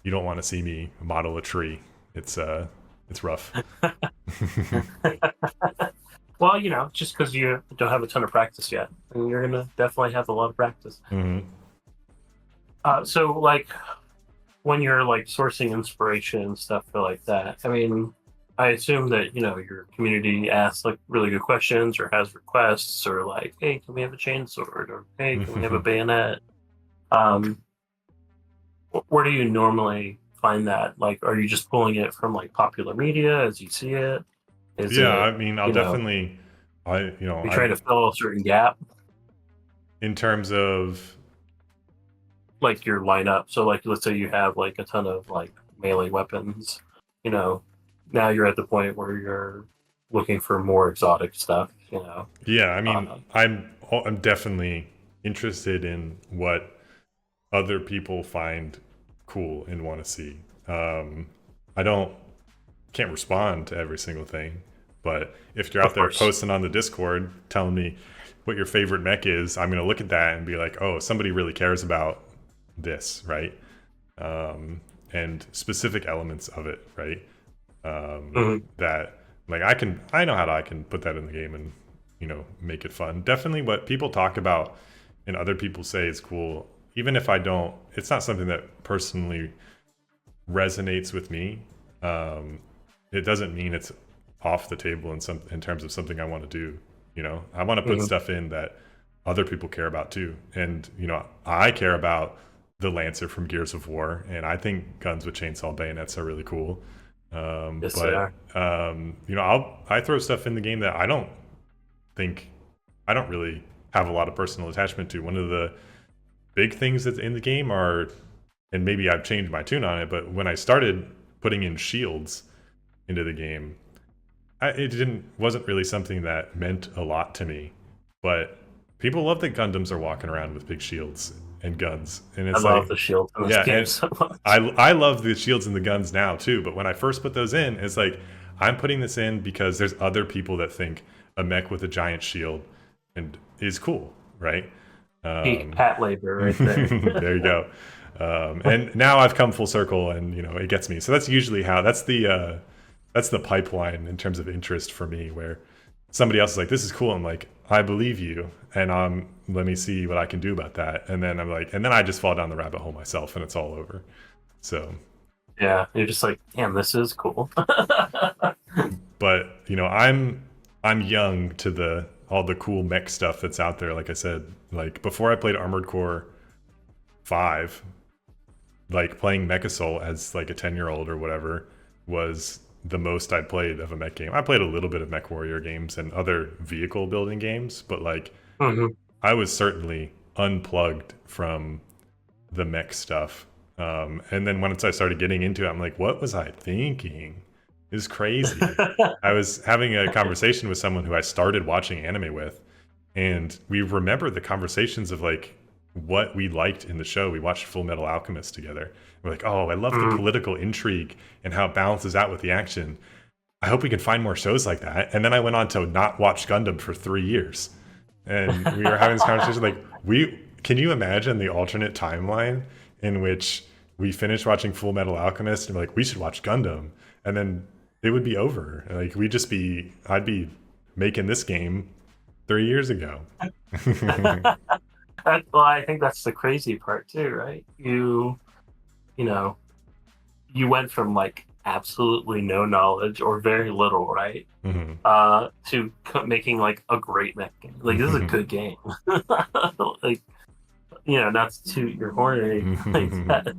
You don't want to see me model a tree. It's rough. Well, just because you don't have a ton of practice yet, and you're gonna definitely have a lot of practice. Hmm. So like when you're like sourcing inspiration and stuff for like that, I mean, I assume that your community asks like really good questions or has requests or like, hey, can we have a chainsword or hey, can we have a bayonet? Um, where do you normally find that? Like, are you just pulling it from like popular media as you see it? Is Yeah, it I mean, I'll you know definitely, you try to fill a certain gap in terms of, like your lineup? So like let's say you have like a ton of like melee weapons, you know, now you're at the point where you're looking for more exotic stuff, yeah, I mean, uh, I'm definitely interested in what other people find cool and want to see. I don't can't respond to every single thing, but if you're out of there course. posting on the Discord telling me what your favorite mech is, I'm gonna look at that and be like, oh, somebody really cares about this, right? And specific elements of it, right? Mhm. That like I know how I can put that in the game and make it fun. Definitely what people talk about and other people say is cool. Even if I don't, it's not something that personally resonates with me. It doesn't mean it's off the table in terms of something I want to do. I want to put Mhm. stuff in that other people care about too. And I care about the Lancer from Gears of War, and I think guns with chainsaw bayonets are really cool. Yes, they But are. I throw stuff in the game that think I don't really have a lot of personal attachment to. One of the big things that's in the game are, and maybe I've changed my tune on it, but when I started putting in shields into the game, it wasn't really something that meant a lot to me. But people love that Gundams are walking around with big shields and guns, and I it's love like, the shield in this yeah, game and so much. I love the shields and the guns now too. But when I first put those in, it's like I'm putting this in because there's other people that think a mech with a giant shield and is cool, right? Peak Um, pat labor right there. there you go. And now I've come full circle, and it gets me. So that's usually how that's the pipeline in terms of interest for me, where somebody else is like, "This is cool." I'm like, "I believe you," and let me see what I can do about that. And then I'm like, and then I just fall down the rabbit hole myself, and it's all over. So, Yeah, you're just like, damn, this is cool. but I'm young to the all the cool mech stuff that's out there. Like I said, like before I played Armored Core 5, like playing Mecha Soul as like a 10-year-old or whatever was the most I'd played of a mech game. I played a little bit of Mech Warrior games and other vehicle building games, but like Mhm. I was certainly unplugged from the mech stuff. And then once I started getting into it, I'm like, what was I thinking? It's crazy. I was having a conversation with someone who I started watching anime with, and we remember the conversations of like what we liked in the show. We watched Full Metal Alchemist together. We're like, oh, I love the Mhm. political intrigue and how it balances out with the action. I hope we can find more shows like that. And then I went on to not watch Gundam for 3 years. And we were having this conversation like, can you imagine the alternate timeline in which we finish watching Full Metal Alchemist and we're like, we should watch Gundam, and then it would be over. Like I'd be making this game 3 years ago. Well, I think that's the crazy part too, right? You know, you went from like absolutely no knowledge or very little, right? Mhm. To making like a great mech game. Like this is a good game. Like not to toot your horn or anything like that.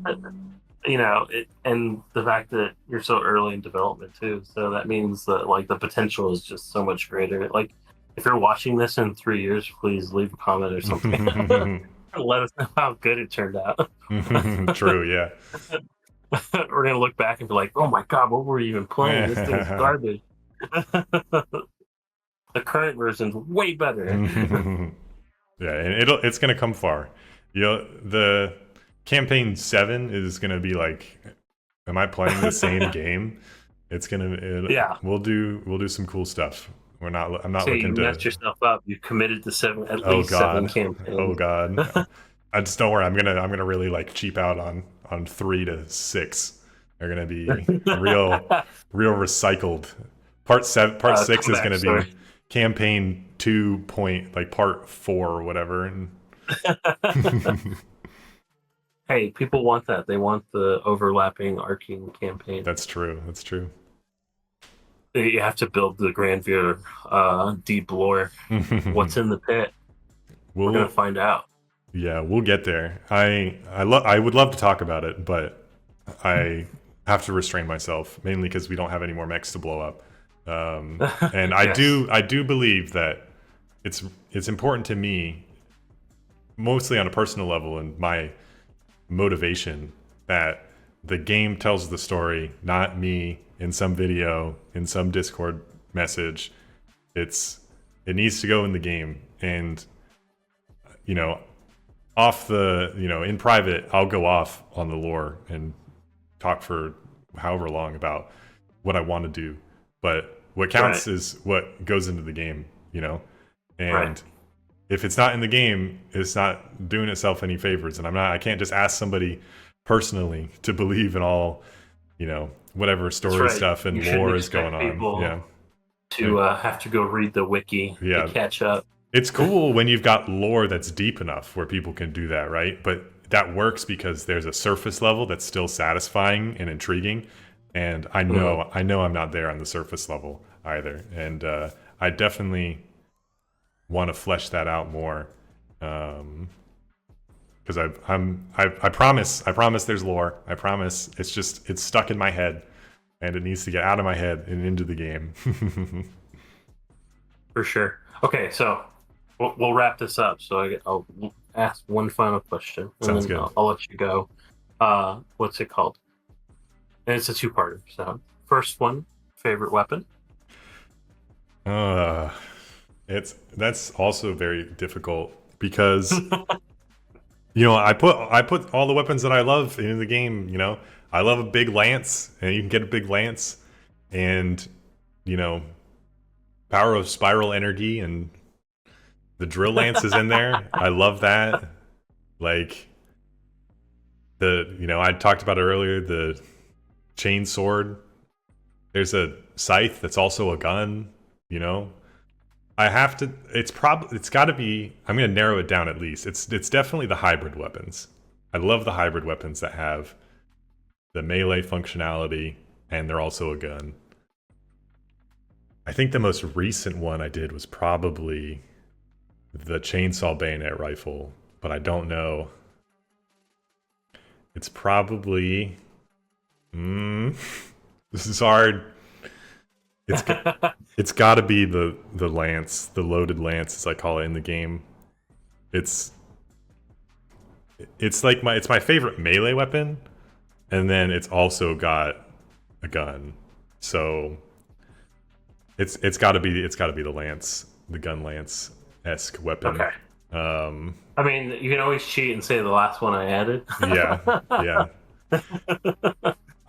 And the fact that you're so early in development too, so that means that like the potential is just so much greater. Like if you're watching this in 3 years, please leave a comment or something. Let us know how good it turned out. True, yeah. We're gonna look back and be like, "Oh my god, what were you even playing? This thing's garbage." The current version's way better. Yeah, and it's gonna come far. The campaign 7 is gonna be like, am I playing the same game? Yeah. We'll do some cool stuff. I'm not So looking you to messed yourself up. You committed to at least 7 campaigns. Oh god. I just don't worry. I'm gonna really like cheap out on 3 to 6. They're gonna be real recycled. Part 6 is gonna be campaign 2 point like part 4 or whatever. And hey, people want that. They want the overlapping arcing campaign. That's true. That's true. You have to build the Granvir deep lore. What's in the pit? We're gonna find out. Yeah, we'll get there. I would love to talk about it, but I have to restrain myself, mainly because we don't have any more mechs to blow up. And I do believe that it's important to me, mostly on a personal level, and my motivation, that the game tells the story, not me in some video, in some Discord message. It needs to go in the game, and in private, I'll go off on the lore and talk for however long about what I want to do. But what counts is what goes into the game, And if it's not in the game, it's not doing itself any favors. And I can't just ask somebody personally to believe in all, whatever story stuff and lore is going on. Yeah. To have to go read the wiki to catch up. It's cool when you've got lore that's deep enough where people can do that, right? But that works because there's a surface level that's still satisfying and intriguing. And I know I'm not there on the surface level either. And I definitely want to flesh that out more. Because I promise there's lore. I promise. It's stuck in my head, and it needs to get out of my head and into the game. For sure. Okay, so we'll wrap this up. So I'll ask one final question, and Sounds then good. I'll let you go. What's it called? And it's a two-parter. So first one, favorite weapon. That's also very difficult because I put all the weapons that I love into the game. I love a big lance, and you can get a big lance, and power of spiral energy, and the drill lance is in there. I love that. Like I talked about it earlier, the chain sword. There's a scythe that's also a gun. I have to. It's got to be. I'm going to narrow it down at least. It's definitely the hybrid weapons. I love the hybrid weapons that have the melee functionality and they're also a gun. I think the most recent one I did was probably the chainsaw bayonet rifle, but I don't know. It's probably. This is hard. It's got to be the lance, the loaded lance, as I call it in the game. It's my favorite melee weapon, and then it's also got a gun. So it's got to be the lance, the gun lance-esque weapon. Okay. I mean, you can always cheat and say the last one I added. Yeah.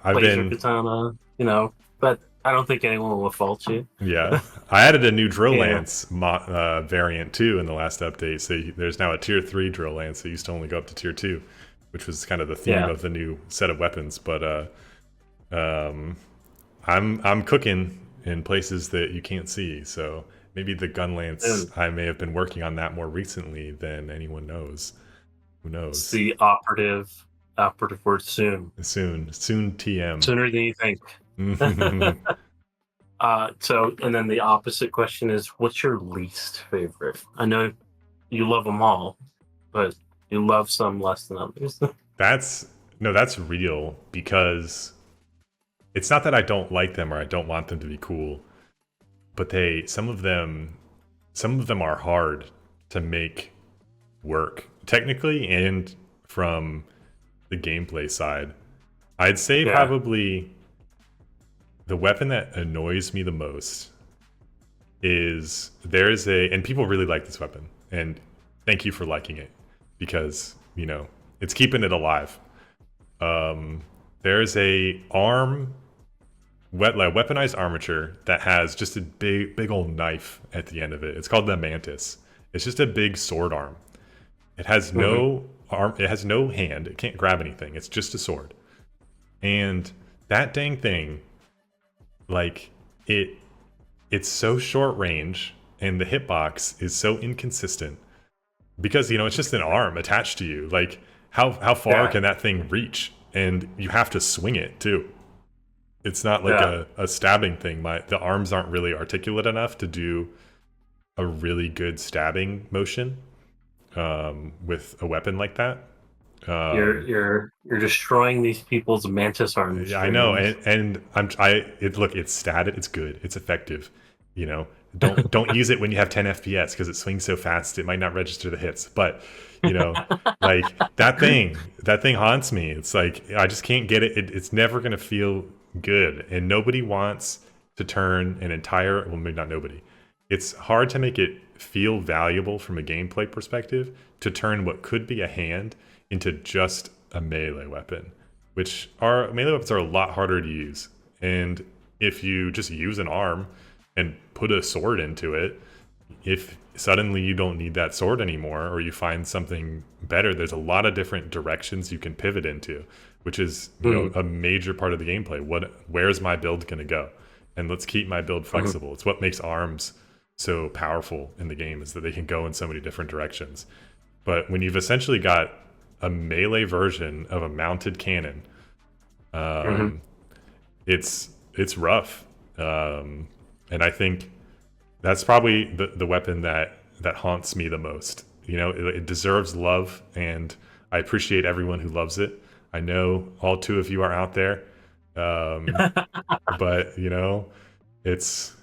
Laser katana, but I don't think anyone will fault you. Yeah, I added a new drill lance variant too in the last update. So there's now a tier 3 drill lance. It used to only go up to tier 2. which was kind of the theme Yeah. of the new set of weapons. But um, I'm cooking in places that you can't see, so maybe the gun lance, And I may have been working on that more recently than anyone knows. Who it's knows? the operative word soon. Soon TM. Sooner than you think. So, and then the opposite question is, what's your least favorite? I know you love them all, but you love some less than others. That's no, that's real because it's not that I don't like them or I don't want them to be cool, but they some of them are hard to make work technically and from the gameplay side. I'd say Yeah. probably the weapon that annoys me the most is there's a and people really like this weapon and thank you for liking it because it's keeping it alive. There's a like weaponized armature that has just a big old knife at the end of it. It's called the mantis. It's just a big sword arm. It has Hmm. no arm. It has no hand. It can't grab anything. It's just a sword. And that dang thing, like it, it's so short range, and the hitbox is so inconsistent because it's just an arm attached to you. Like how far Yeah. can that thing reach? And you have to swing it too. It's not like Yeah. a stabbing thing. The arms aren't really articulate enough to do a really good stabbing motion with a weapon like that. You're Um, you're you're destroying these people's mantis arms yeah, I know, dreams. and look, it's statted, it's good, it's effective. Don't use it when you have 10 FPS because it swings so fast it might not register the hits. But you know, like that thing haunts me. It's like I just can't get it. It's never gonna feel good, and nobody wants to turn an entire well, maybe not nobody. It's hard to make it feel valuable from a gameplay perspective to turn what could be a hand into just a melee weapon, which are melee weapons are a lot harder to use. And if you just use an arm and put a sword into it, if suddenly you don't need that sword anymore or you find something better, there's a lot of different directions you can pivot into, which is Hmm. a major part of the gameplay. Where's my build going to go? And let's keep my build Hmm. flexible. It's what makes arms so powerful in the game is that they can go in so many different directions. But when you've essentially got a melee version of a mounted cannon, Hmm. um, it's rough. And I think that's probably the weapon that haunts me the most. It deserves love, and I appreciate everyone who loves it. I know all two of you are out there, um, but it's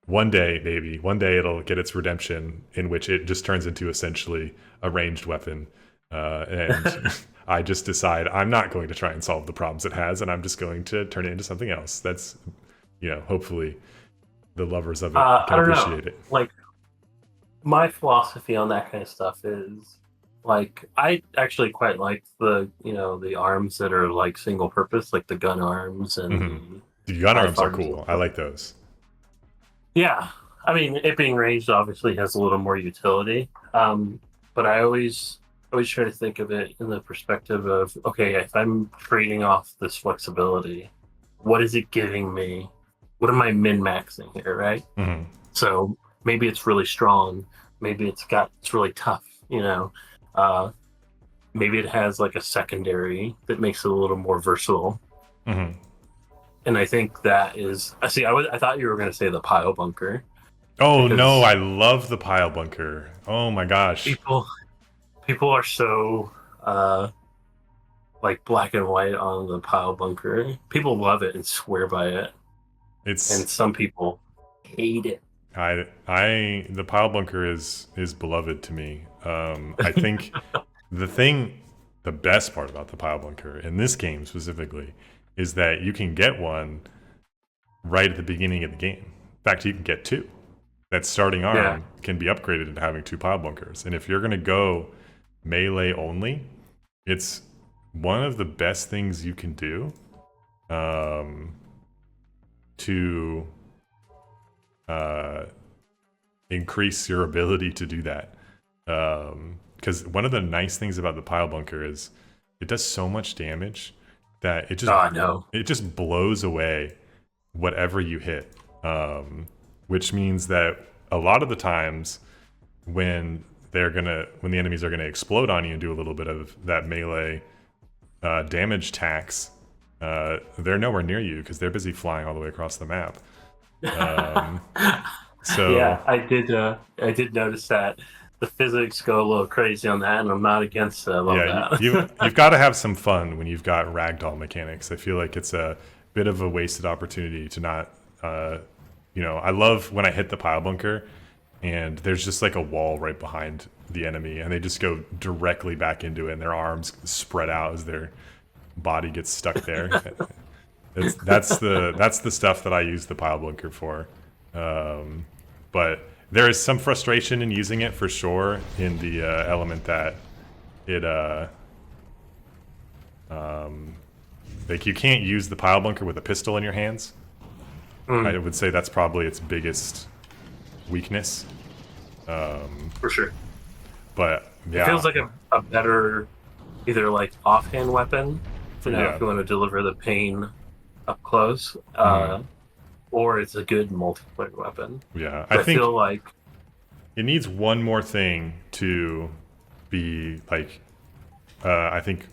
one day, maybe one day it'll get its redemption, in which it just turns into essentially a ranged weapon, and I just decide I'm not going to try and solve the problems it has, and I'm just going to turn it into something else. That's hopefully the lovers of it I can don't know. appreciate it. Like my philosophy on that kind of stuff is like I actually quite like the arms that are like single purpose, like the gun arms and Hmm. the The gun knife arms are arms and cool. I stuff. like those. Yeah, I mean, it being ranged obviously has a little more utility. But I always try to think of it in the perspective of okay, if I'm trading off this flexibility, what is it giving me? What am I min maxing here, right? Hmm. So maybe it's really strong, maybe it's really tough, Uh, maybe it has like a secondary that makes it a little more versatile. Hmm. And I think that is I see. I thought you were going to say the pile bunker Oh no, because I love the pile bunker. Oh my gosh, people people are so uh like black and white on the pile bunker. People love it and swear by it, and it's some people hate it. I the pile bunker is beloved to me. I think the thing, the best part about the pile bunker in this game specifically, is that you can get one right at the beginning of the game. In fact, you can get two. That starting Yeah. arm can be upgraded into having two pile bunkers. And if you're going to go melee only, it's one of the best things you can do um, to uh, increase your ability to do that. Because one of the nice things about the pile bunker is it does so much damage that Oh, I know. it just blows away whatever you hit. Which means that a lot of the times when when the enemies are gonna explode on you and do a little bit of that melee damage tax, they're nowhere near you because they're busy flying all the way across the map. So Yeah, I did notice that the physics go a little crazy on that, and I'm not against it. I love yeah, you've that. got to have some fun when you've got ragdoll mechanics. I feel like it's a bit of a wasted opportunity to not. I love when I hit the pile bunker, and there's just like a wall right behind the enemy, and they just go directly back into it, and their arms spread out as their body gets stuck there. That's the stuff that I use the pile bunker for. But there is some frustration in using it for sure in the element that it like you can't use the pile bunker with a pistol in your hands. I would say that's probably its biggest weakness. For sure. But yeah, It feels like a better either like offhand weapon, Yeah. if you want to deliver the pain up close, or it's a good multiplayer weapon. yeah. But I think feel like it needs one more thing to be like, I think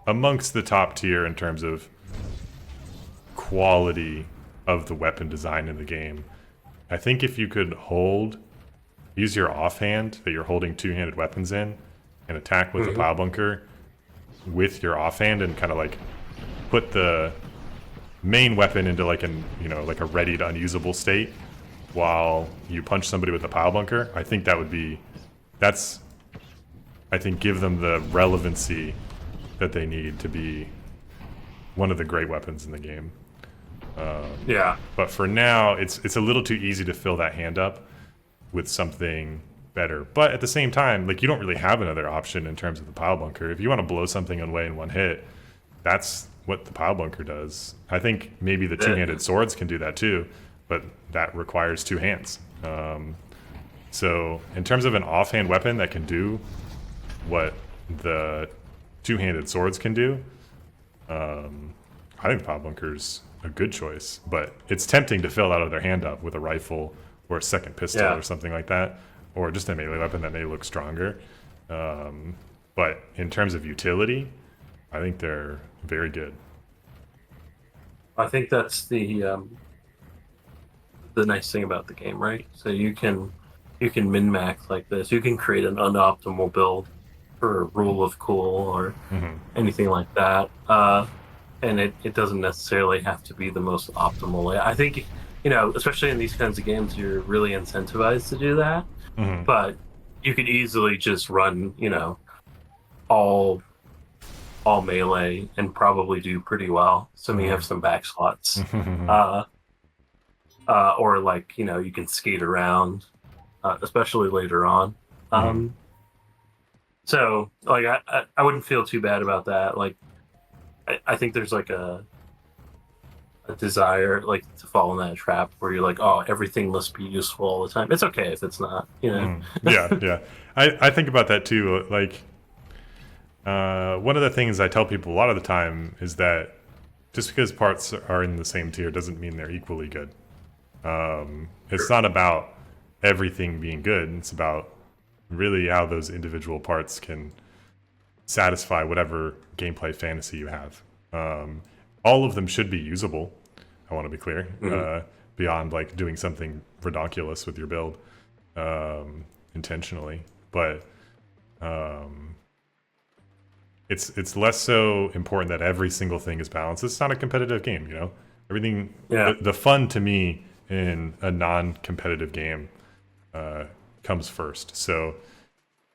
amongst the top tier in terms of quality of the weapon design in the game. I think if you could use your offhand that you're holding two-handed weapons in and attack with the pile bunker with your offhand and kind of like put the main weapon into like like a ready to unusable state while you punch somebody with the pile bunker, I think I think give them the relevancy that they need to be one of the great weapons in the game. yeah, But for now, it's a little too easy to fill that hand up with something better. But at the same time, like you don't really have another option in terms of the pile bunker. If you want to blow something away in one hit, that's what the pile bunker does. I think maybe the two-handed swords can do that too, but that requires two hands. So in terms of an offhand weapon that can do what the two-handed swords can do, I think the pile bunker's a good choice. But it's tempting to fill that other hand up with a rifle or a second pistol Yeah. or something like that, or just a melee weapon that may look stronger. But in terms of utility, I think they're very good. I think that's the nice thing about the game, right? So you can min max like this. You can create an unoptimal build for a rule of cool or anything like that. And it doesn't necessarily have to be the most optimal way. I think, especially in these kinds of games, you're really incentivized to do that. But you could easily just run, all melee and probably do pretty well. So you have some back slots. Or like, you can skate around, especially later on. So like I wouldn't feel too bad about that. Like I think there's like a desire like to fall in that trap where you're like, oh, everything must be useful all the time. It's okay if it's not, Yeah. I think about that too. Like, one of the things I tell people a lot of the time is that just because parts are in the same tier doesn't mean they're equally good. It's not about everything being good. It's about really how those individual parts can satisfy whatever gameplay fantasy you have. All of them should be usable. I want to be clear. Beyond like doing something redonkulous with your build intentionally, but it's less so important that every single thing is balanced. It's not a competitive game, Everything. Yeah. The fun to me in a non-competitive game comes first. So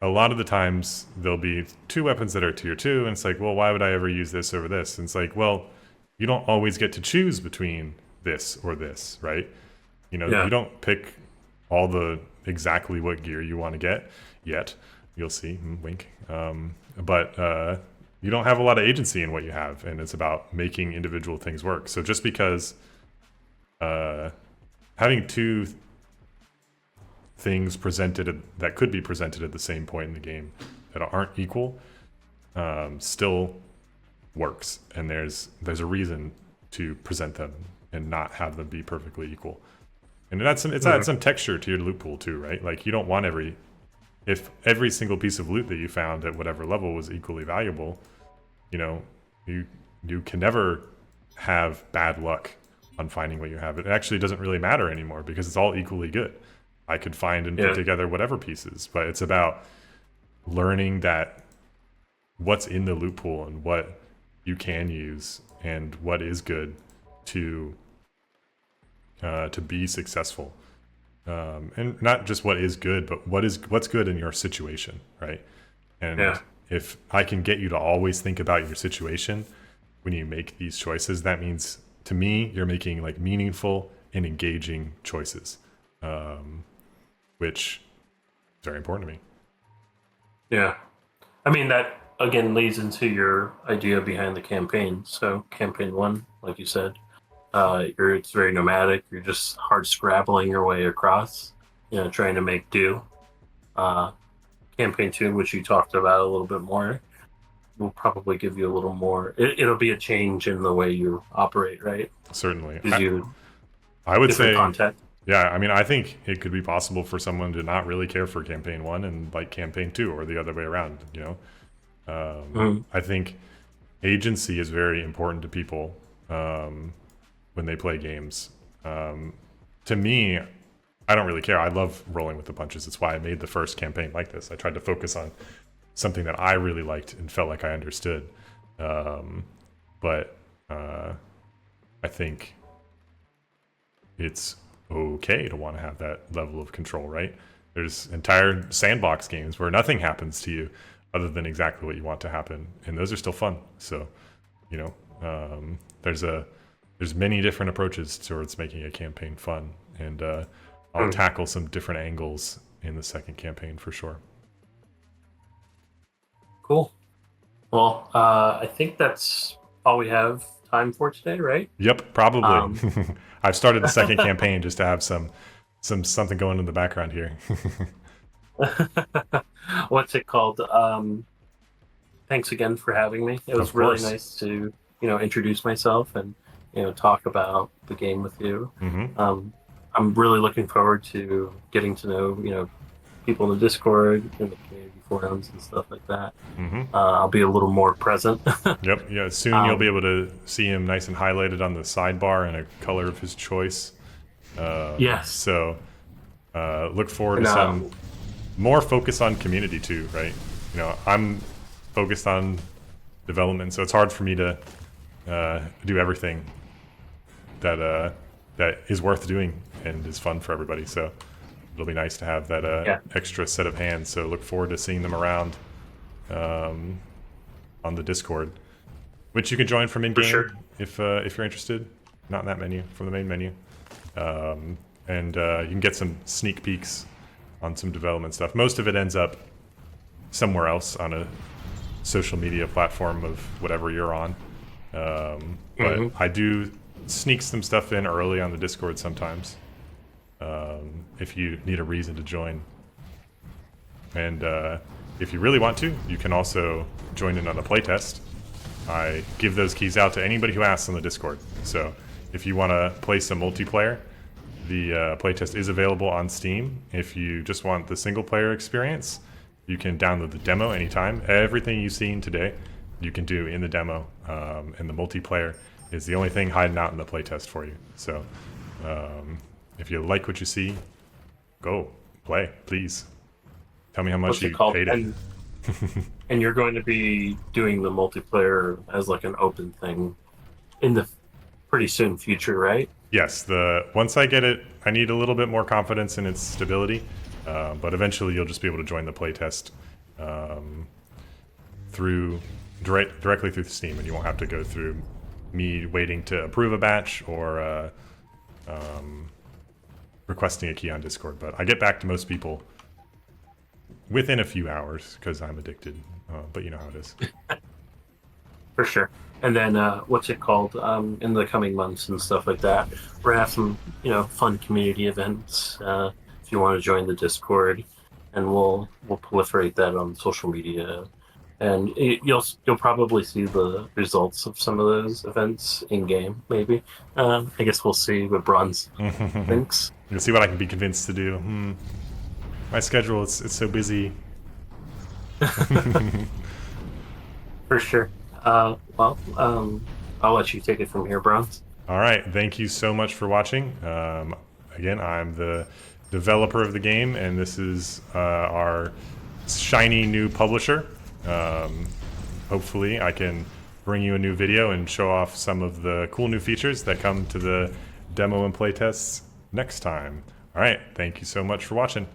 a lot of the times there'll be two weapons that are tier 2, and it's like, well, why would I ever use this over this? And it's like, well, you don't always get to choose between this or this, right? You don't pick all the exactly what gear you want to get yet. You'll see, wink. But you don't have a lot of agency in what you have, and it's about making individual things work. So just because having two things that could be presented at the same point in the game that aren't equal still works, and there's a reason to present them and not have them be perfectly equal. And it's added some texture to your loot pool too, right? Like you don't want if every single piece of loot that you found at whatever level was equally valuable, you know, you can never have bad luck on finding what you have. It actually doesn't really matter anymore because it's all equally good. I could find and put together whatever pieces, but it's about learning that what's in the loot pool and what you can use and what is good to be successful. And not just what is good, but what's good in your situation, right? And if I can get you to always think about your situation when you make these choices, that means to me you're making like meaningful and engaging choices, which is very important to me. Yeah. I mean, that again leads into your idea behind the campaign. So, campaign one, like you said, it's very nomadic. You're just hard scrabbling your way across, trying to make do. Campaign two, which you talked about a little bit more, will probably give you a little more. It'll be a change in the way you operate, right? Certainly. I would say content. Yeah, I mean, I think it could be possible for someone to not really care for campaign one and like campaign two, or the other way around. I think agency is very important to people when they play games. To me, I don't really care. I love rolling with the punches. It's why I made the first campaign like this. I tried to focus on something that I really liked and felt like I understood. But I think it's okay to want to have that level of control, right? There's entire sandbox games where nothing happens to you other than exactly what you want to happen, and those are still fun. So, there's many different approaches towards making a campaign fun, and I'll tackle some different angles in the second campaign for sure. Cool. Well, I think that's all we have time for today, right? Yep, probably. I've started the second campaign just to have something going in the background here. What's it called? Thanks again for having me. It was really nice to introduce myself and talk about the game with you. I'm really looking forward to getting to know people in the Discord, in the community forums and stuff like that. I'll be a little more present. Yep. Yeah. Soon you'll be able to see him nice and highlighted on the sidebar in a color of his choice. Yes. So look forward to some more focus on community too, right? I'm focused on development, so it's hard for me to do everything that is worth doing and is fun for everybody. So it'll be nice to have that extra set of hands. So look forward to seeing them around on the Discord, which you can join from in-game if you're interested. Not in that menu, from the main menu. And you can get some sneak peeks on some development stuff. Most of it ends up somewhere else on a social media platform of whatever you're on. But I do sneak some stuff in early on the Discord sometimes. If you need a reason to join. And if you really want to, you can also join in on a playtest. I give those keys out to anybody who asks on the Discord. So if you want to play some multiplayer, the playtest is available on Steam. If you just want the single player experience, you can download the demo anytime. Everything you've seen today, you can do in the demo. And the multiplayer is the only thing hiding out in the playtest for you. So if you like what you see, go play, please. Tell me how much you paid it. And you're going to be doing the multiplayer as like an open thing in the pretty soon future, right? Yes. Once I get it, I need a little bit more confidence in its stability. But eventually you'll just be able to join the playtest directly through Steam, and you won't have to go through me waiting to approve a batch or requesting a key on Discord. But I get back to most people within a few hours because I'm addicted. But you know how it is. For sure. And then what's it called? In the coming months and stuff like that, we're gonna have some fun community events. If you want to join the Discord, and we'll proliferate that on social media and you'll probably see the results of some of those events in game. Maybe I guess we'll see what Bronze thinks. You'll see what I can be convinced to do. My schedule, it's so busy. For sure. I'll let you take it from here, Bronze. All right, thank you so much for watching. Again, I'm the developer of the game, and this is our shiny new publisher. Hopefully, I can bring you a new video and show off some of the cool new features that come to the demo and playtests next time. All right, thank you so much for watching.